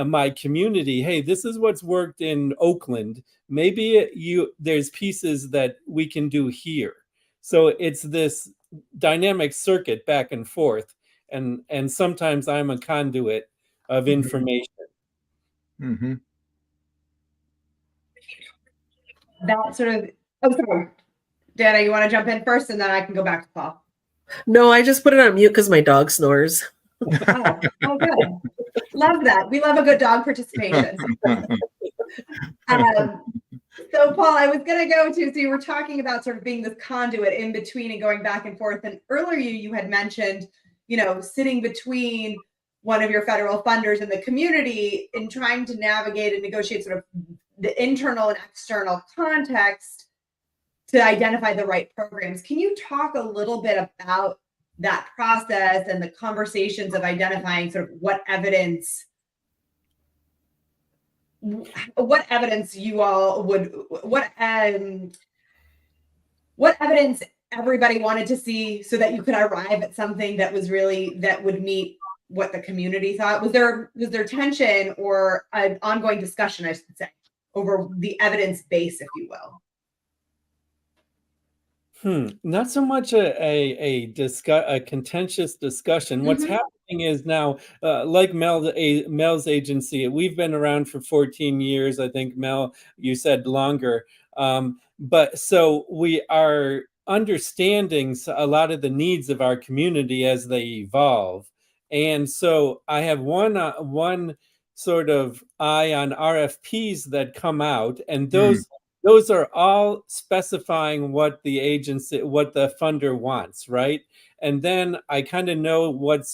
my community, hey, this is what's worked in Oakland. Maybe there's pieces that we can do here. So it's this dynamic circuit back and forth, and sometimes I'm a conduit of information. Mm-hmm. That sort of, sorry. Dana, you want to jump in first, and then I can go back to Paul? No, I just put it on mute because my dog snores. Oh, good. Love that. We love a good dog participation. So Paul, I was going to go to, so you were talking about sort of being this conduit in between and going back and forth. And earlier you had mentioned, sitting between one of your federal funders and the community in trying to navigate and negotiate sort of the internal and external context to identify the right programs. Can you talk a little bit about that process and the conversations of identifying sort of what evidence you all would, what evidence everybody wanted to see so that you could arrive at something that was really, that would meet what the community thought? Was there tension or an ongoing discussion, I should say, over the evidence base, if you will? Not so much a contentious discussion. What's happening is now, like Mel's agency, we've been around for 14 years. I think, Mel, you said longer. But so we are understanding a lot of the needs of our community as they evolve. And so I have one sort of eye on RFPs that come out, and those are all specifying what the agency, what the funder wants, right? And then I kind of know what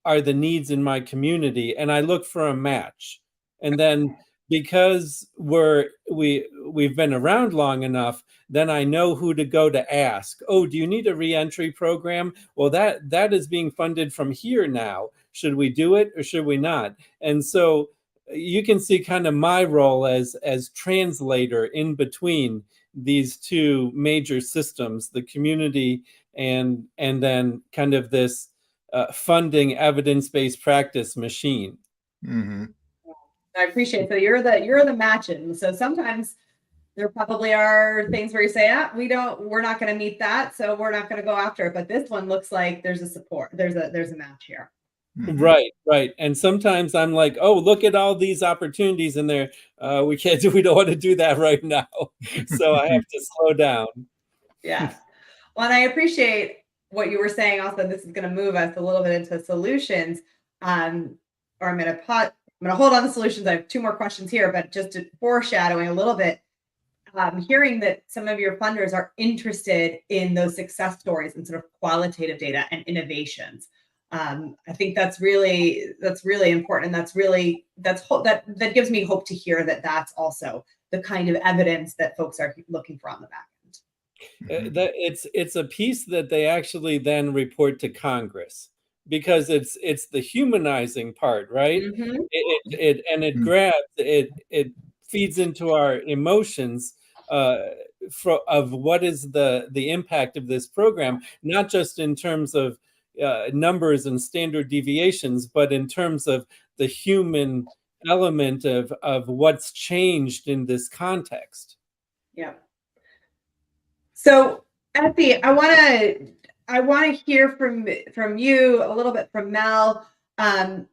are the needs in my community, and I look for a match. And then because we've been around long enough, then I know who to go to ask. Oh, do you need a reentry program? Well, that is being funded from here now. Should we do it or should we not? And so you can see kind of my role as translator in between these two major systems, the community and then kind of this funding evidence-based practice machine. I appreciate it. So you're the matching. So sometimes there probably are things where you say, we're not going to meet that, so we're not going to go after it. But this one looks like there's a support. There's a match here. Right. And sometimes I'm like, oh, look at all these opportunities in there. We don't want to do that right now. So I have to slow down. Yeah. Well, and I appreciate what you were saying also. This is going to move us a little bit into solutions. Or I'm going to hold on the solutions. I have two more questions here, but just foreshadowing a little bit, hearing that some of your funders are interested in those success stories and sort of qualitative data and innovations. I think that's really important, and that gives me hope to hear that that's also the kind of evidence that folks are looking for on the back end. That it's a piece that they actually then report to Congress, because it's the humanizing part, right? It grabs it feeds into our emotions of what is the impact of this program, not just in terms of numbers and standard deviations, but in terms of the human element of what's changed in this context. Yeah. So, Effie, I want to hear from you a little bit, from Mel. Other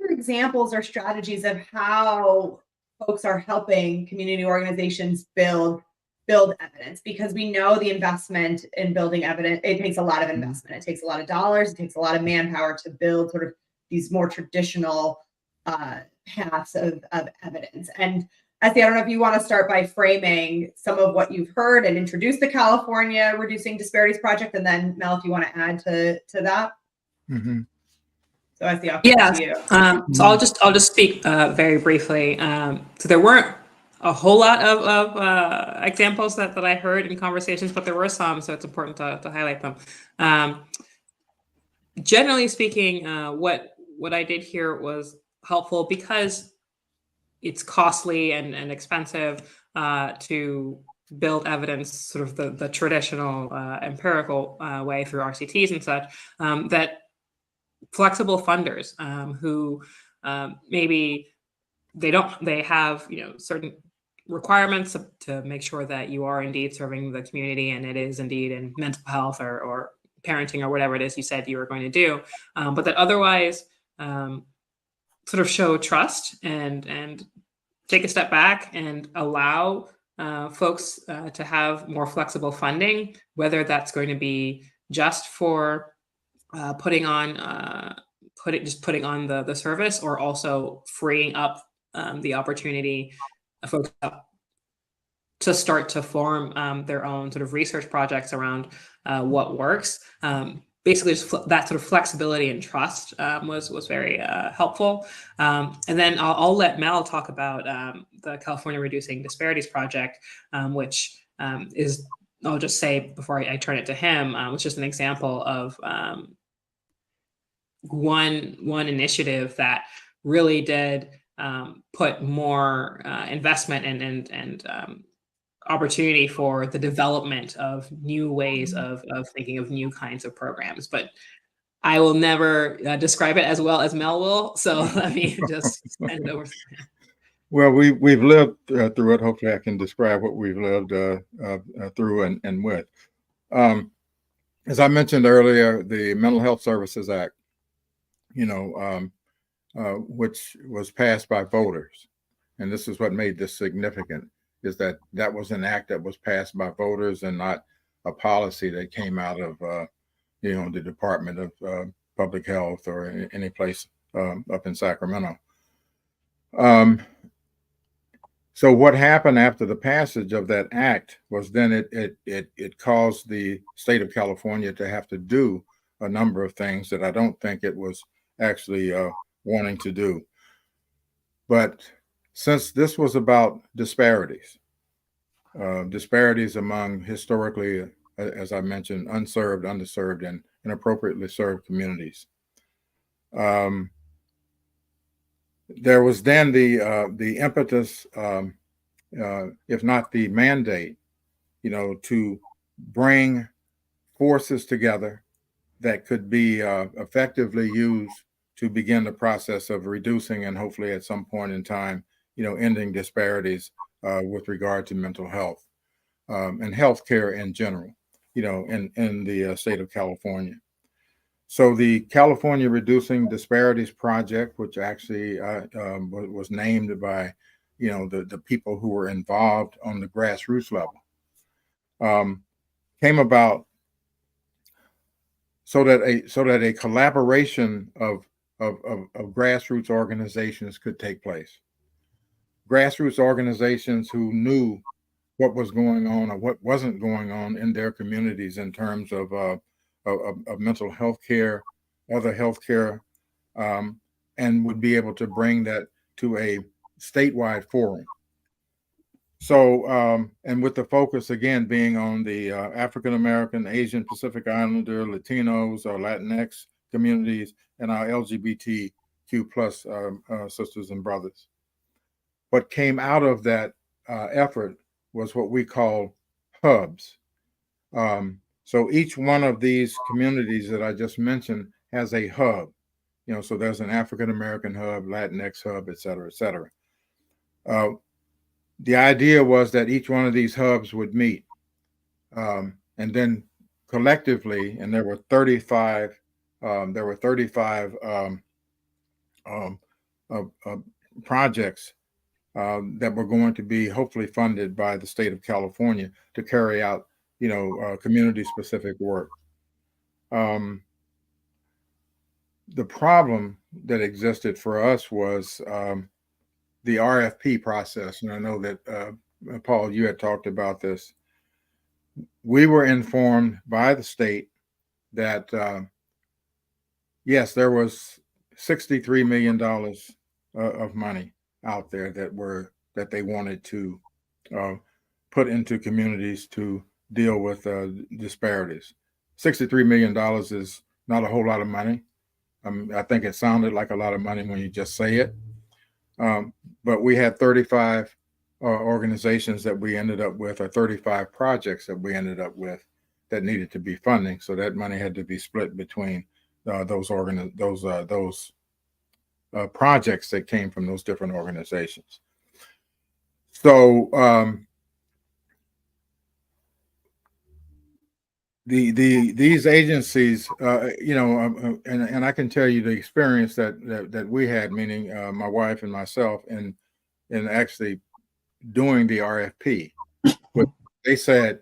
examples or strategies of how folks are helping community organizations build evidence, because we know the investment in building evidence, it takes a lot of investment. It takes a lot of dollars. It takes a lot of manpower to build sort of these more traditional paths of evidence. And Essie, I don't know if you want to start by framing some of what you've heard and introduce the California Reducing Disparities Project, and then Mel, if you want to add to that. So Essie, I'll come to you. So I'll just speak very briefly. So there weren't a whole lot of examples that I heard in conversations, but there were some, so it's important to highlight them. Generally speaking, what I did here was helpful because it's costly and expensive to build evidence sort of the traditional empirical way through RCTs and such, that flexible funders who maybe they have certain requirements to make sure that you are indeed serving the community, and it is indeed in mental health or parenting or whatever it is you said you were going to do, but that otherwise sort of show trust and take a step back and allow folks to have more flexible funding, whether that's going to be just for putting on the service, or also freeing up the opportunity for folks to start to form their own sort of research projects around what works. Basically, just that sort of flexibility and trust was very helpful. And then I'll let Mel talk about the California Reducing Disparities Project, which is, I'll just say before I turn it to him, which is an example of one initiative that really did put more investment and opportunity for the development of new ways of thinking of new kinds of programs. But I will never describe it as well as Mel will. So let me just send it over. Well, we've lived through it. Hopefully, I can describe what we've lived through and with. As I mentioned earlier, the Mental Health Services Act, which was passed by voters, and this is what made this significant, is that that was an act that was passed by voters and not a policy that came out of the Department of Public Health or any place up in Sacramento. So what happened after the passage of that act was then it caused the state of California to have to do a number of things that I don't think it was actually wanting to do. But since this was about disparities among historically, as I mentioned, unserved, underserved, and inappropriately served communities, there was then the impetus, if not the mandate, to bring forces together that could be effectively used to begin the process of reducing and hopefully at some point in time, ending disparities with regard to mental health and healthcare in general, in the state of California. So the California Reducing Disparities Project, which actually was named by, the people who were involved on the grassroots level, came about so that a collaboration of grassroots organizations could take place. Grassroots organizations who knew what was going on or what wasn't going on in their communities in terms of mental health care, other health care, and would be able to bring that to a statewide forum. So, and with the focus again being on the African American, Asian, Pacific Islander, Latinos, or Latinx communities, and our LGBTQ plus sisters and brothers. What came out of that effort was what we call hubs. So each one of these communities that I just mentioned has a hub, so there's an African American hub, Latinx hub, et cetera, et cetera. The idea was that each one of these hubs would meet, and then collectively, and there were 35 projects that were going to be hopefully funded by the state of California to carry out community-specific work. The problem that existed for us was the RFP process, and I know that Paul, you had talked about this. We were informed by the state that yes, there was $63 million of money out there that they wanted to put into communities to deal with disparities. $63 million is not a whole lot of money. I think it sounded like a lot of money when you just say it. But we had 35 organizations that we ended up with, or 35 projects that we ended up with that needed to be funding. So that money had to be split between those projects that came from those different organizations. So these agencies, and I can tell you the experience that we had, meaning my wife and myself, in actually doing the RFP. They said,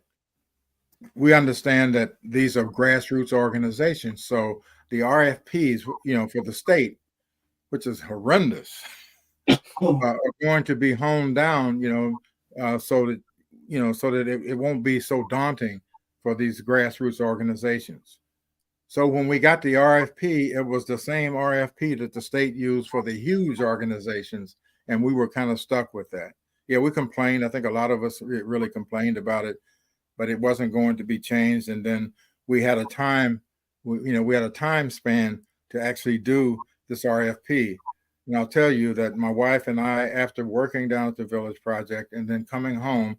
we understand that these are grassroots organizations, so the RFPs, for the state, which is horrendous, are going to be honed down, so that it won't be so daunting for these grassroots organizations. So when we got the RFP, it was the same RFP that the state used for the huge organizations, and we were kind of stuck with that. Yeah, we complained. I think a lot of us really complained about it, but it wasn't going to be changed. And then we had a time, we had a time span to actually do this RFP. And I'll tell you that my wife and I, after working down at the Village Project and then coming home,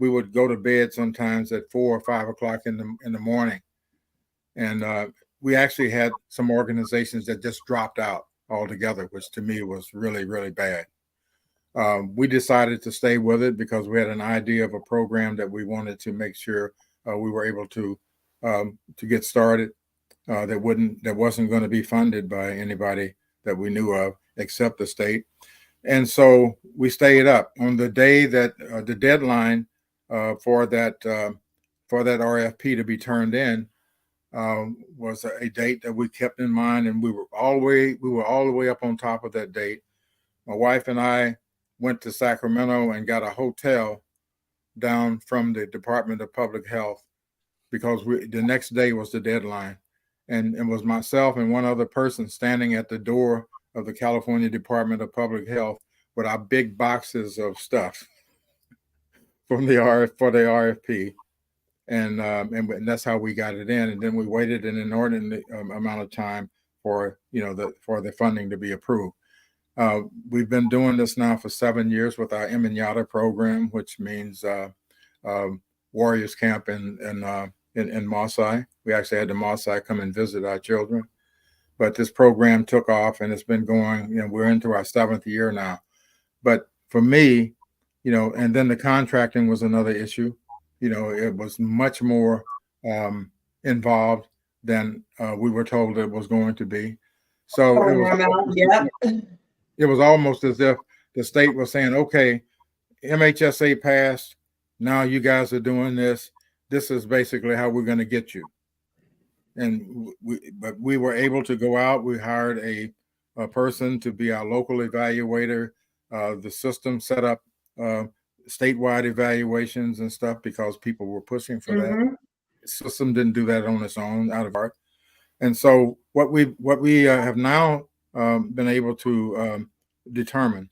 we would go to bed sometimes at 4 or 5 o'clock in the morning. And we actually had some organizations that just dropped out altogether, which to me was really, really bad. We decided to stay with it because we had an idea of a program that we wanted to make sure we were able to get started. That wasn't going to be funded by anybody that we knew of except the state. And so we stayed up on the day that the deadline for that RFP to be turned in was a date that we kept in mind, and we were all the way up on top of that date. My wife and I went to Sacramento and got a hotel down from the Department of Public Health because the next day was the deadline. And it was myself and one other person standing at the door of the California Department of Public Health with our big boxes of stuff from the RFP. And that's how we got it in. And then we waited an inordinate amount of time for the funding to be approved. We've been doing this now for 7 years with our Eminata program, which means Warriors Camp in Maasai. We actually had the Maasai come and visit our children. But this program took off and it's been going, we're into our 7th year now. But for me, and then the contracting was another issue. It was much more involved than we were told it was going to be. So it was almost as if the state was saying, okay, MHSA passed. Now you guys are doing this. This is basically how we're going to get you. And we were able to go out. We hired a person to be our local evaluator. The system set up statewide evaluations and stuff because people were pushing for that. The system didn't do that on its own, out of art. And so what we have now been able to determine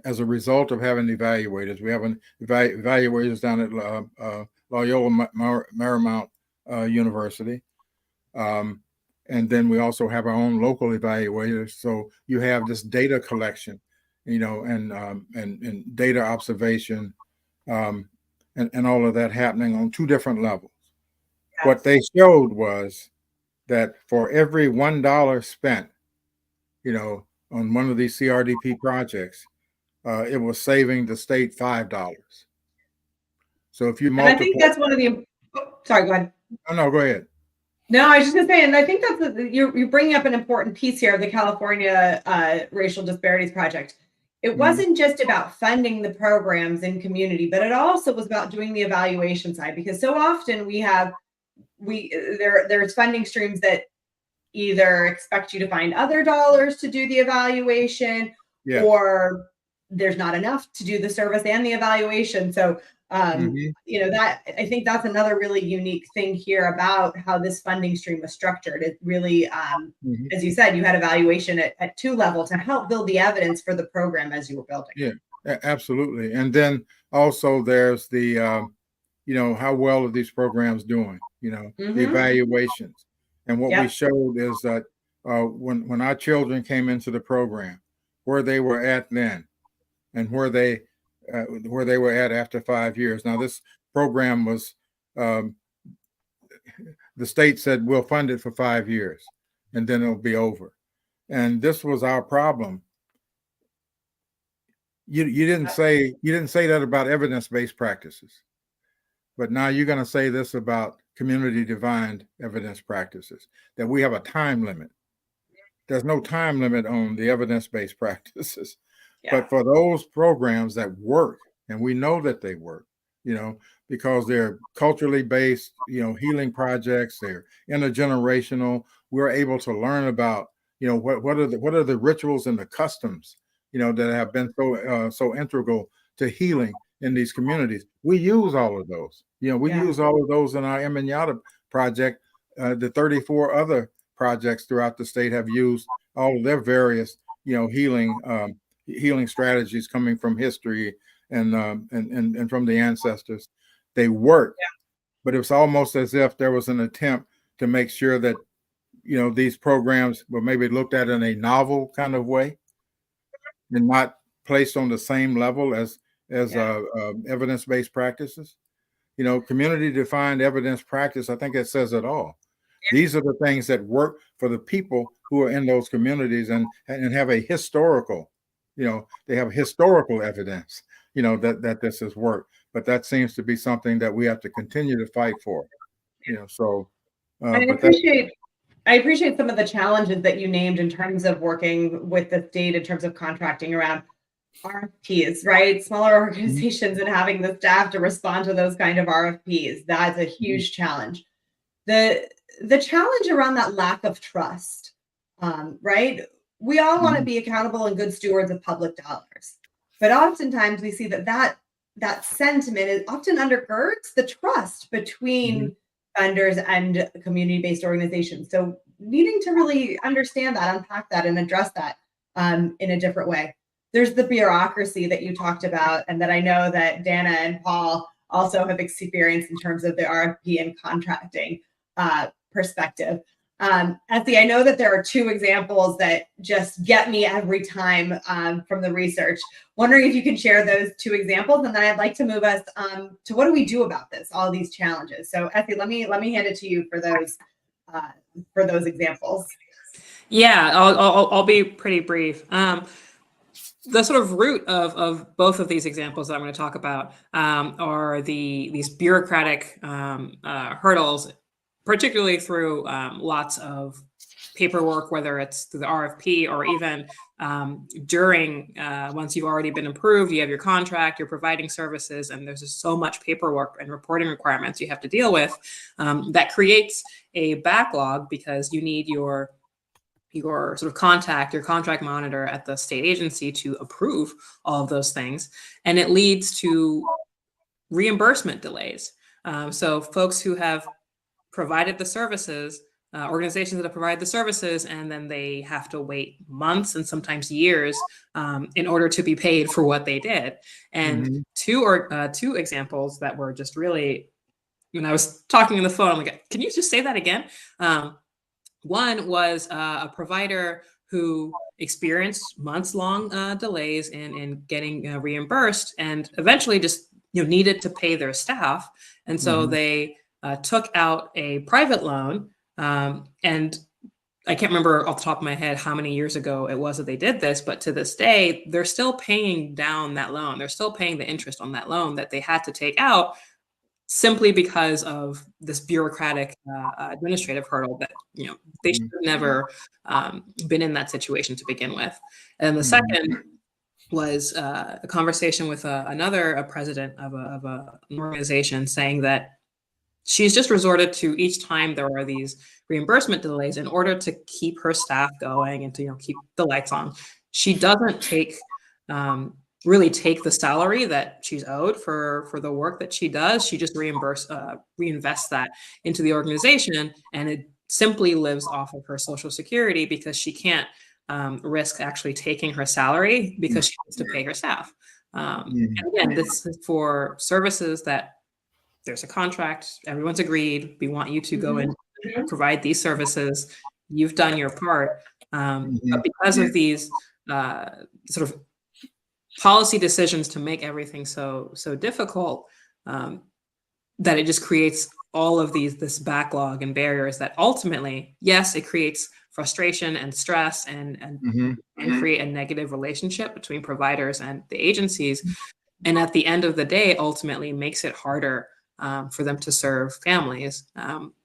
as a result of having evaluators, we have evaluators down at Loyola Marymount University. And then we also have our own local evaluators. So you have this data collection, and data observation, and all of that happening on 2 different levels. Yes. What they showed was that for every $1 spent, on one of these CRDP projects, it was saving the state $5. So if you multiply, and I think that's one of the. Sorry, go ahead. Oh no, go ahead. No, I was just going to say, and I think that's you're bringing up an important piece here of the California Racial Disparities Project. It wasn't just about funding the programs in community, but it also was about doing the evaluation side, because so often there's funding streams that either expect you to find other dollars to do the evaluation, or there's not enough to do the service and the evaluation. So that I think that's another really unique thing here about how this funding stream was structured. It really, as you said, you had evaluation at 2 levels to help build the evidence for the program as you were building. Yeah, absolutely. And then also there's the, how well are these programs doing? The evaluations. And what we showed is that when our children came into the program, where they were at then, and where they were at after 5 years. Now, this program was, the state said, we'll fund it for 5 years and then it'll be over. And this was our problem. You didn't say that about evidence-based practices, but now you're going to say this about community-defined evidence practices, that we have a time limit. There's no time limit on the evidence-based practices. But for those programs that work, and we know that they work, because they're culturally based, healing projects, they're intergenerational, we're able to learn about, what are the rituals and the customs, that have been so integral to healing in these communities. We use all of those. Use all of those in our Eminata project. The 34 other projects throughout the state have used all of their various, healing strategies coming from history and from the ancestors. They work, but it's almost as if there was an attempt to make sure that these programs were maybe looked at in a novel kind of way and not placed on the same level as as evidence-based practices. You know, community-defined evidence practice, I think it says it all. These are the things that work for the people who are in those communities and have a historical, you know, they have historical evidence, you know, that this has worked. But that seems to be something that we have to continue to fight for, you know, so. I appreciate some of the challenges that you named in terms of working with the state, in terms of contracting around RFPs, right? Smaller organizations and having the staff to respond to those kind of RFPs. That's a huge challenge. The challenge around that lack of trust, right? We all want to be accountable and good stewards of public dollars, but oftentimes we see that sentiment is often undergirds the trust between funders and community-based organizations. So needing to really understand that, unpack that, and address that in a different way. There's the bureaucracy that you talked about, and that I know that Dana and Paul also have experienced in terms of the RFP and contracting perspective. Essie, I know that there are two examples that just get me every time from the research. Wondering if you can share those two examples, and then I'd like to move us to what do we do about this, all these challenges. So Essie, let me hand it to you for those examples. Yeah, I'll be pretty brief. The sort of root of both of these examples that I'm going to talk about are these bureaucratic hurdles, particularly through lots of paperwork, whether it's through the RFP or even during, once you've already been approved, you have your contract, you're providing services, and there's just so much paperwork and reporting requirements you have to deal with that creates a backlog, because you need your sort of contract monitor at the state agency to approve all of those things. And it leads to reimbursement delays. So folks who have provided the services, organizations that have provided the services, and then they have to wait months and sometimes years in order to be paid for what they did. And two examples that were just really, when I was talking on the phone, I'm like, can you just say that again? One was a provider who experienced months-long delays in getting reimbursed, and eventually just needed to pay their staff, and so they took out a private loan. And I can't remember off the top of my head how many years ago it was that they did this, but to this day, they're still paying down that loan. They're still paying the interest on that loan that they had to take out, simply because of this bureaucratic administrative hurdle that they should have never been in that situation to begin with. And the second was a conversation with another president of an organization, saying that she's just resorted to, each time there are these reimbursement delays, in order to keep her staff going and to keep the lights on, she doesn't really take the salary that she's owed for the work that she does. She just reinvests that into the organization, and it simply lives off of her Social Security, because she can't risk actually taking her salary, because she needs to pay her staff. And again, this is for services that there's a contract, everyone's agreed, we want you to go and provide these services, you've done your part. But because of these sort of policy decisions to make everything so difficult, that it just creates all of this backlog and barriers that ultimately, yes, it creates frustration and stress and create a negative relationship between providers and the agencies. And at the end of the day, ultimately makes it harder for them to serve families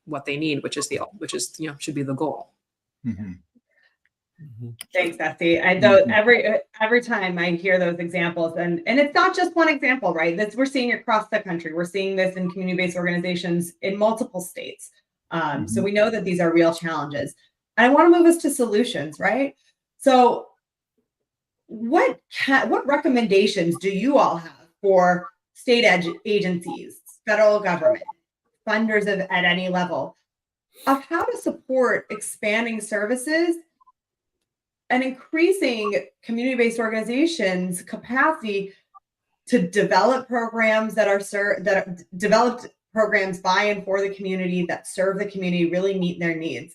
what they need, which is should be the goal. Thanks, Essie. Every time I hear those examples, and it's not just one example, right? We're seeing across the country. We're seeing this in community-based organizations in multiple states. So we know that these are real challenges. And I want to move us to solutions, right? So what recommendations do you all have for state agencies, federal government, funders at any level, of how to support expanding services and increasing community-based organizations' capacity to develop programs that developed programs by and for the community, that serve the community, really meet their needs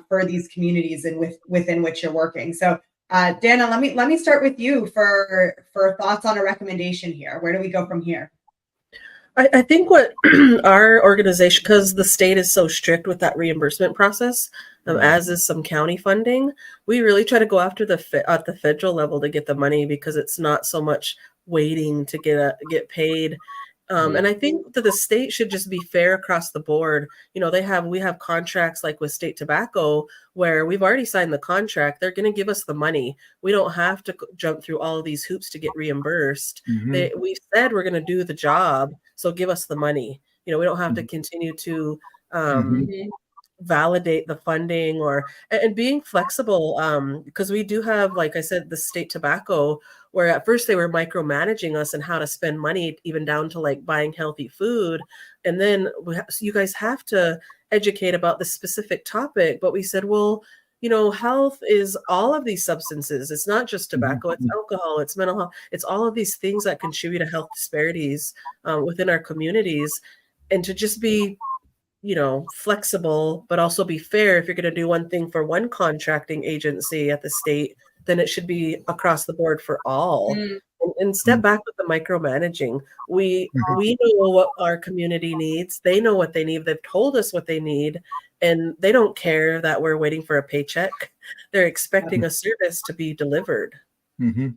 for these communities and within which you're working. So Dana, let me start with you for thoughts on a recommendation here. Where do we go from here? I think what our organization, because the state is so strict with that reimbursement process, as is some county funding, we really try to go after at the federal level to get the money, because it's not so much waiting to get paid. And I think that the state should just be fair across the board. You know, we have contracts like with state tobacco where we've already signed the contract. They're going to give us the money. We don't have to jump through all of these hoops to get reimbursed. We said we're going to do the job, so give us the money. You know, we don't have to continue to validate the funding and being flexible, because we do have, like I said, the state tobacco, where at first they were micromanaging us and how to spend money, even down to like buying healthy food. And then you guys have to educate about this specific topic. But we said, well, you know, health is all of these substances. It's not just tobacco, it's alcohol, it's mental health. It's all of these things that contribute to health disparities within our communities. And to just be, you know, flexible, but also be fair. If you're going to do one thing for one contracting agency at the state, then it should be across the board for all. And step back with the micromanaging. We know what our community needs. They know what they need. They've told us what they need, and they don't care that we're waiting for a paycheck. They're expecting a service to be delivered. And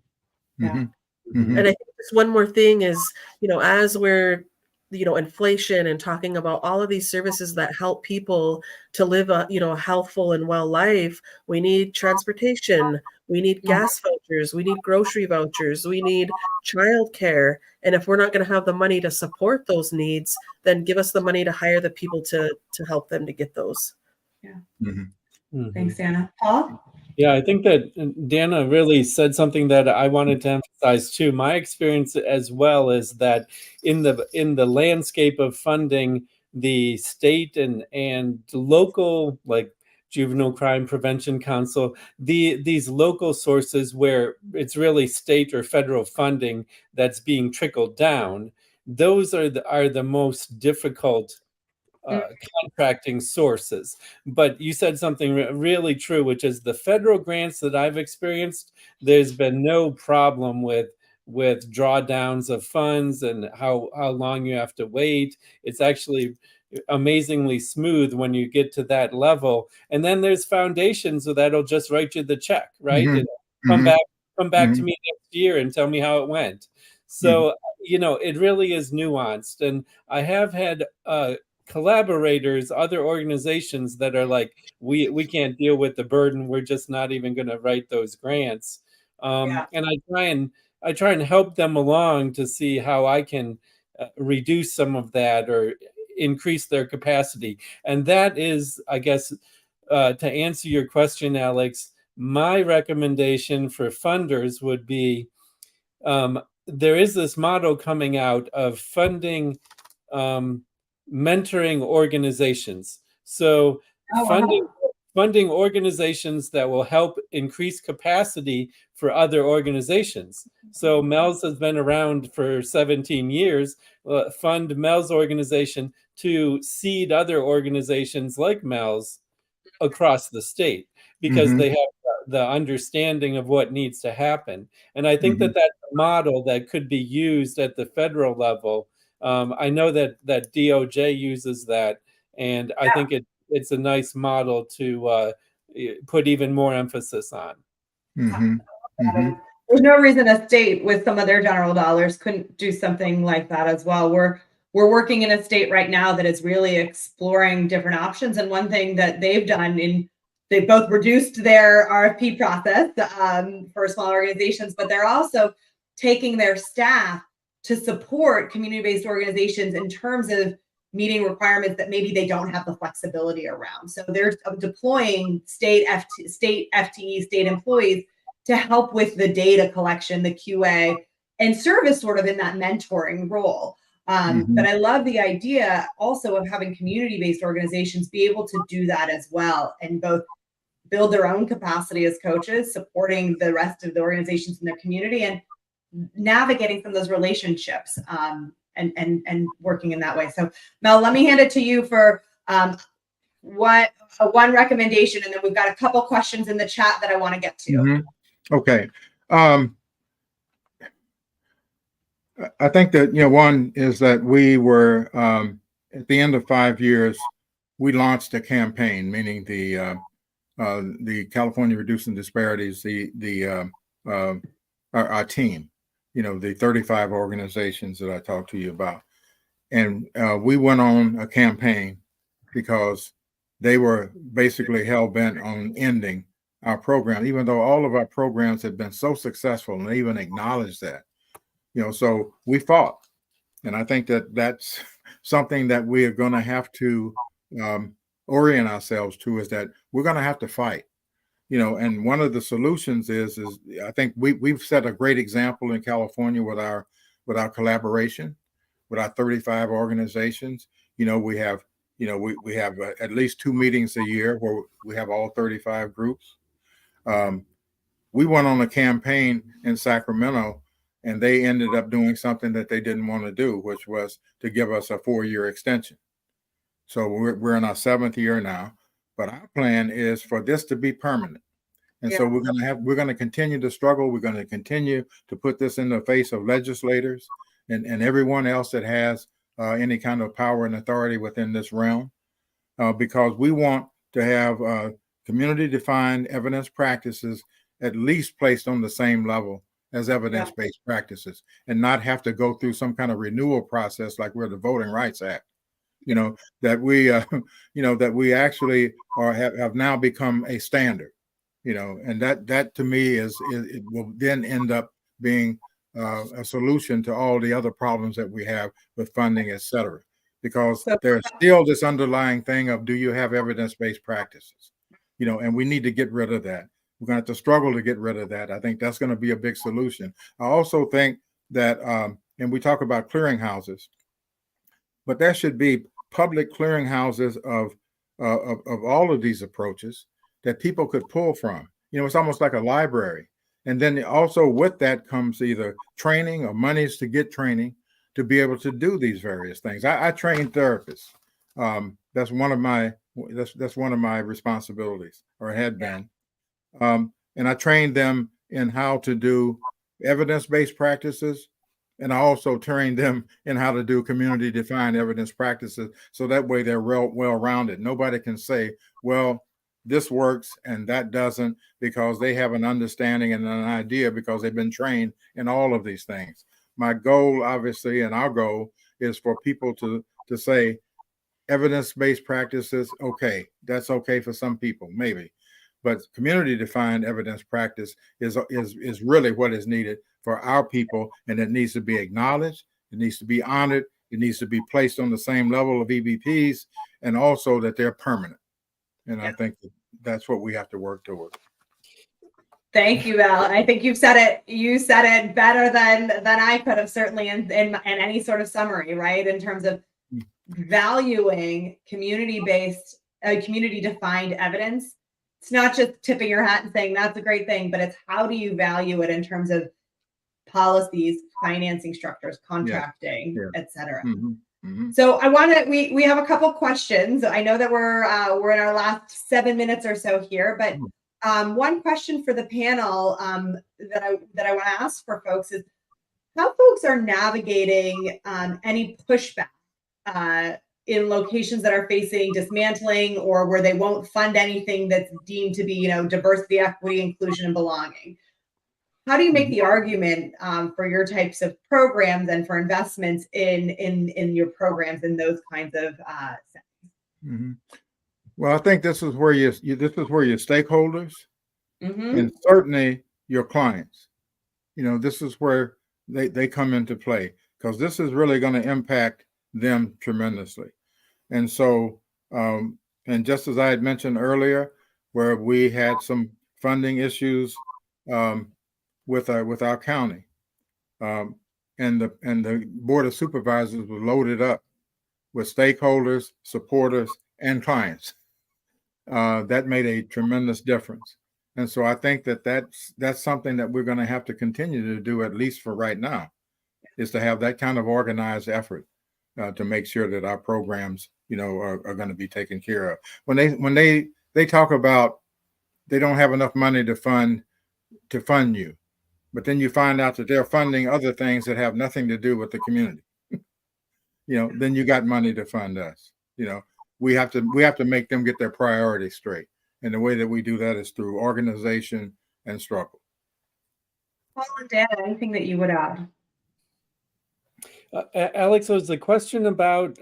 I think just one more thing is, you know, as we're, you know, inflation and talking about all of these services that help people to live a, you know, a healthful and well life, we need transportation, we need gas vouchers, we need grocery vouchers, we need childcare. And if we're not going to have the money to support those needs, then give us the money to hire the people to help them to get those. Thanks, Dana. Paul? Yeah, I think that Dana really said something that I wanted to emphasize too. My experience as well is that in the landscape of funding, the state and local, like Juvenile Crime Prevention Council, these local sources where it's really state or federal funding that's being trickled down, those are the most difficult contracting sources. But you said something really true, which is the federal grants that I've experienced, there's been no problem with drawdowns of funds and how long you have to wait. It's actually amazingly smooth when you get to that level. And then there's foundations that'll just write you the check, right? And come back to me next year and tell me how it went. So, you know, it really is nuanced. And I have had collaborators, other organizations that are like, we can't deal with the burden. We're just not even going to write those grants. And I try and help them along to see how I can reduce some of that or increase their capacity. And that is, I guess, to answer your question, Alex, my recommendation for funders would be, there is this model coming out of funding mentoring organizations. So funding organizations that will help increase capacity for other organizations. So MELS has been around for 17 years. Fund MELS organization to seed other organizations like MELS across the state, because they have the understanding of what needs to happen. And I think that that's a model that could be used at the federal level. I know that DOJ uses that, and I think it's a nice model to put even more emphasis on. There's no reason a state with some of their general dollars couldn't do something like that as well. We're working in a state right now that is really exploring different options. And one thing that they've done they've both reduced their RFP process for small organizations, but they're also taking their staff to support community-based organizations in terms of meeting requirements that maybe they don't have the flexibility around. So they're deploying state FTE, state employees to help with the data collection, the QA, and service sort of in that mentoring role. But I love the idea also of having community-based organizations be able to do that as well, and both build their own capacity as coaches, supporting the rest of the organizations in their community, and navigating some of those relationships and working in that way. So Mel, let me hand it to you for one recommendation, and then we've got a couple questions in the chat that I want to get to. Okay. I think that, one is that we were, at the end of 5 years, we launched a campaign, meaning the California Reducing Disparities, our team, the 35 organizations that I talked to you about. And we went on a campaign because they were basically hell-bent on ending our program, even though all of our programs had been so successful, and they even acknowledged that. So we fought. And I think that that's something that we are going to have to orient ourselves to, is that we're going to have to fight. And one of the solutions is I think we've set a great example in California with our collaboration with our 35 organizations. We have we have at least 2 meetings a year where we have all 35 groups. We went on a campaign in Sacramento, and they ended up doing something that they didn't want to do, which was to give us a 4-year extension. So we're in our 7th year now, but our plan is for this to be permanent. And so we're going to continue to struggle. We're going to continue to put this in the face of legislators and everyone else that has any kind of power and authority within this realm, because we want to have community-defined evidence practices at least placed on the same level as evidence-based practices, and not have to go through some kind of renewal process like we're the Voting Rights Act. That we that we actually have now become a standard. And that to me it will then end up being a solution to all the other problems that we have with funding, et cetera, because there's still this underlying thing of, do you have evidence-based practices? And we need to get rid of that. We're going to have to struggle to get rid of that. I think that's going to be a big solution. I also think that, and we talk about clearinghouses, but there should be public clearinghouses of all of these approaches that people could pull from. It's almost like a library. And then also with that comes either training or monies to get training to be able to do these various things. I train therapists. That's one of my responsibilities, or had been. And I trained them in how to do evidence-based practices, and I also trained them in how to do community-defined evidence practices, so that way they're well-rounded. Nobody can say, well, this works and that doesn't, because they have an understanding and an idea because they've been trained in all of these things. My goal, obviously, and our goal is for people to say evidence-based practices, okay, that's okay for some people, maybe. But community-defined evidence practice is really what is needed for our people, and it needs to be acknowledged, it needs to be honored, it needs to be placed on the same level of EBPs, and also that they're permanent. And I think that's what we have to work toward. Thank you, Al. I think you said it better than I could have, certainly in any sort of summary, right? In terms of valuing community-based, community-defined evidence. It's not just tipping your hat and saying that's a great thing, but it's how do you value it in terms of policies, financing structures, contracting, et cetera. So I want to, we have a couple questions. I know that we're in our last 7 minutes or so here, but one question for the panel that I want to ask for folks is how folks are navigating any pushback in locations that are facing dismantling, or where they won't fund anything that's deemed to be, diversity, equity, inclusion, and belonging. How do you make the argument for your types of programs and for investments in your programs in those kinds of settings? Well, I think this is where your stakeholders and certainly your clients, this is where they come into play, because this is really going to impact them tremendously. And so, and just as I had mentioned earlier, where we had some funding issues with our county, and the Board of Supervisors was loaded up with stakeholders, supporters, and clients. That made a tremendous difference. And so I think that's something that we're going to have to continue to do, at least for right now, is to have that kind of organized effort to make sure that our programs, are going to be taken care of. When they talk about they don't have enough money to fund to fund you. But then you find out that they're funding other things that have nothing to do with the community. Then you got money to fund us. We have to make them get their priorities straight. And the way that we do that is through organization and struggle. Paul and Dan, anything that you would add? Alex, was the question about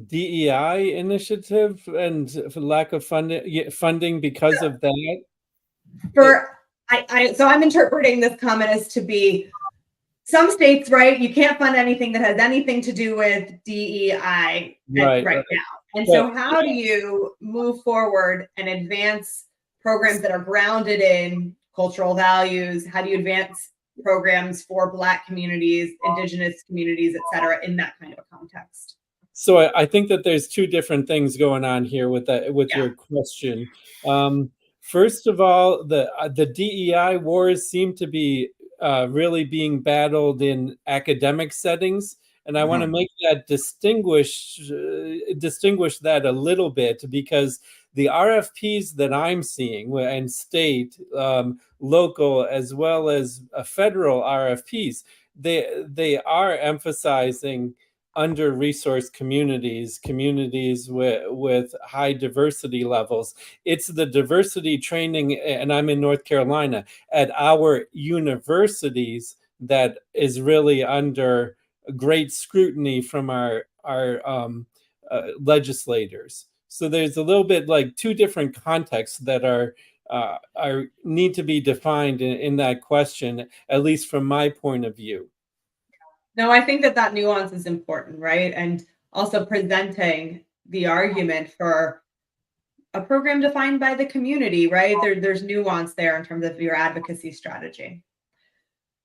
DEI initiative and lack of funding because of that? So I'm interpreting this comment as to be some states, right? You can't fund anything that has anything to do with DEI right now. And so how do you move forward and advance programs that are grounded in cultural values? How do you advance programs for Black communities, Indigenous communities, et cetera, in that kind of a context? So I think that there's two different things going on here with your question. First of all, the DEI wars seem to be really being battled in academic settings, and I want to make that distinguish that a little bit, because the RFPs that I'm seeing, and state, local, as well as federal RFPs, they are emphasizing under-resourced communities with high diversity levels. It's the diversity training, and I'm in North Carolina, at our universities that is really under great scrutiny from our legislators. So there's a little bit like two different contexts that are need to be defined in that question, at least from my point of view. No, I think that nuance is important, right? And also presenting the argument for a program defined by the community, right? There's nuance there in terms of your advocacy strategy.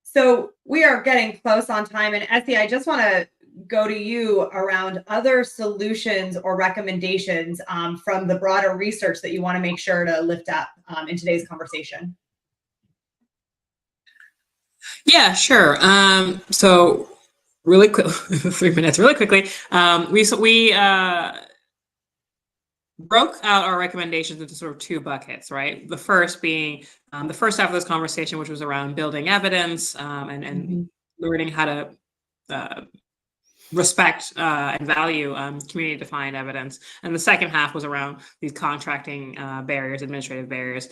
So we are getting close on time. And Essie, I just want to go to you around other solutions or recommendations from the broader research that you want to make sure to lift up in today's conversation. Yeah, sure. So really quick, 3 minutes, really quickly. We broke out our recommendations into sort of two buckets, right? The first being the first half of this conversation, which was around building evidence and learning how to respect and value community-defined evidence. And the second half was around these contracting barriers, administrative barriers.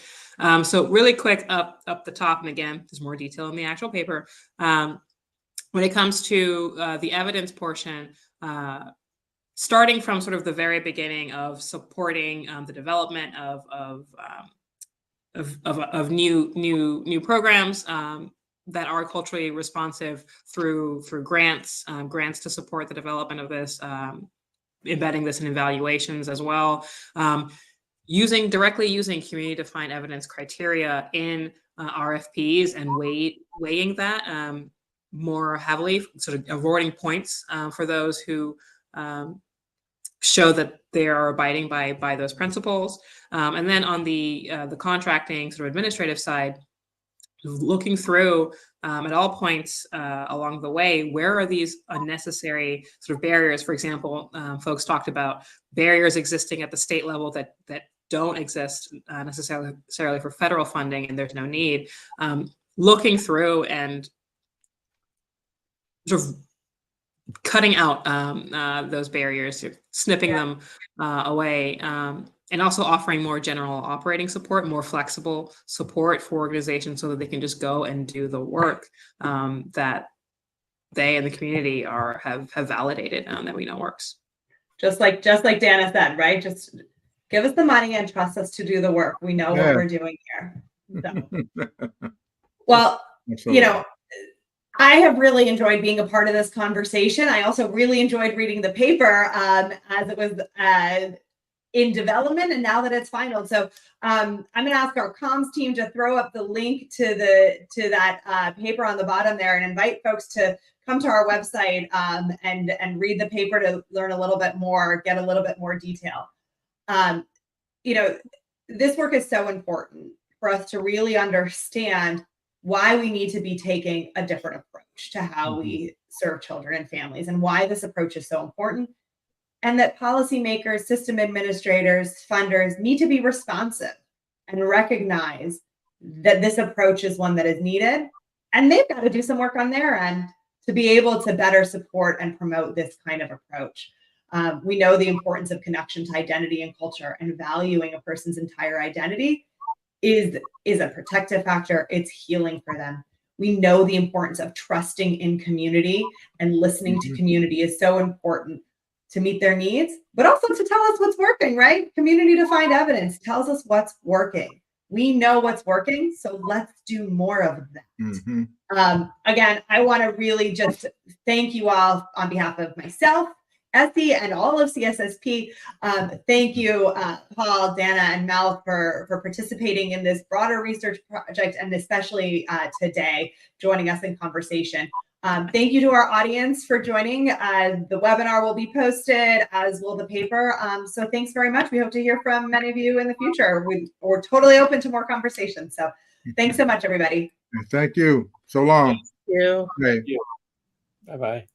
So really quick up the top, and again, there's more detail in the actual paper. When it comes to the evidence portion, starting from sort of the very beginning of supporting the development of new programs that are culturally responsive through grants to support the development of this, embedding this in evaluations as well, directly using community-defined evidence criteria in RFPs and weighing that more heavily, sort of awarding points for those who show that they are abiding by those principles. And then on the contracting sort of administrative side, looking through at all points along the way, where are these unnecessary sort of barriers? For example, folks talked about barriers existing at the state level that don't exist necessarily for federal funding, and there's no need. Looking through and sort of cutting out those barriers, snipping them away, and also offering more general operating support, more flexible support for organizations so that they can just go and do the work that they and the community have validated that we know works. Just like Dana said, right? Just give us the money and trust us to do the work. We know what we're doing here. So. Well, absolutely. I have really enjoyed being a part of this conversation. I also really enjoyed reading the paper as it was in development, and now that it's final. So I'm going to ask our comms team to throw up the link to that paper on the bottom there, and invite folks to come to our website and read the paper to learn a little bit more, get a little bit more detail. This work is so important for us to really understand why we need to be taking a different approach to how we serve children and families, and why this approach is so important, and that policymakers, system administrators, funders need to be responsive and recognize that this approach is one that is needed, and they've got to do some work on their end to be able to better support and promote this kind of approach. We know the importance of connection to identity and culture, and valuing a person's entire identity is a protective factor. It's healing for them. We know the importance of trusting in community, and listening to community is so important to meet their needs, but also to tell us what's working, right? Community defined evidence tells us what's working. We know what's working, so let's do more of that. Again, I want to really just thank you all on behalf of myself, Essie, and all of CSSP. Thank you, Paul, Dana, and Mel for participating in this broader research project, and especially today, joining us in conversation. Thank you to our audience for joining. The webinar will be posted, as will the paper. So thanks very much. We hope to hear from many of you in the future. We're totally open to more conversations. So thanks so much, everybody. Thank you. So long. Thank you. Okay. Bye-bye.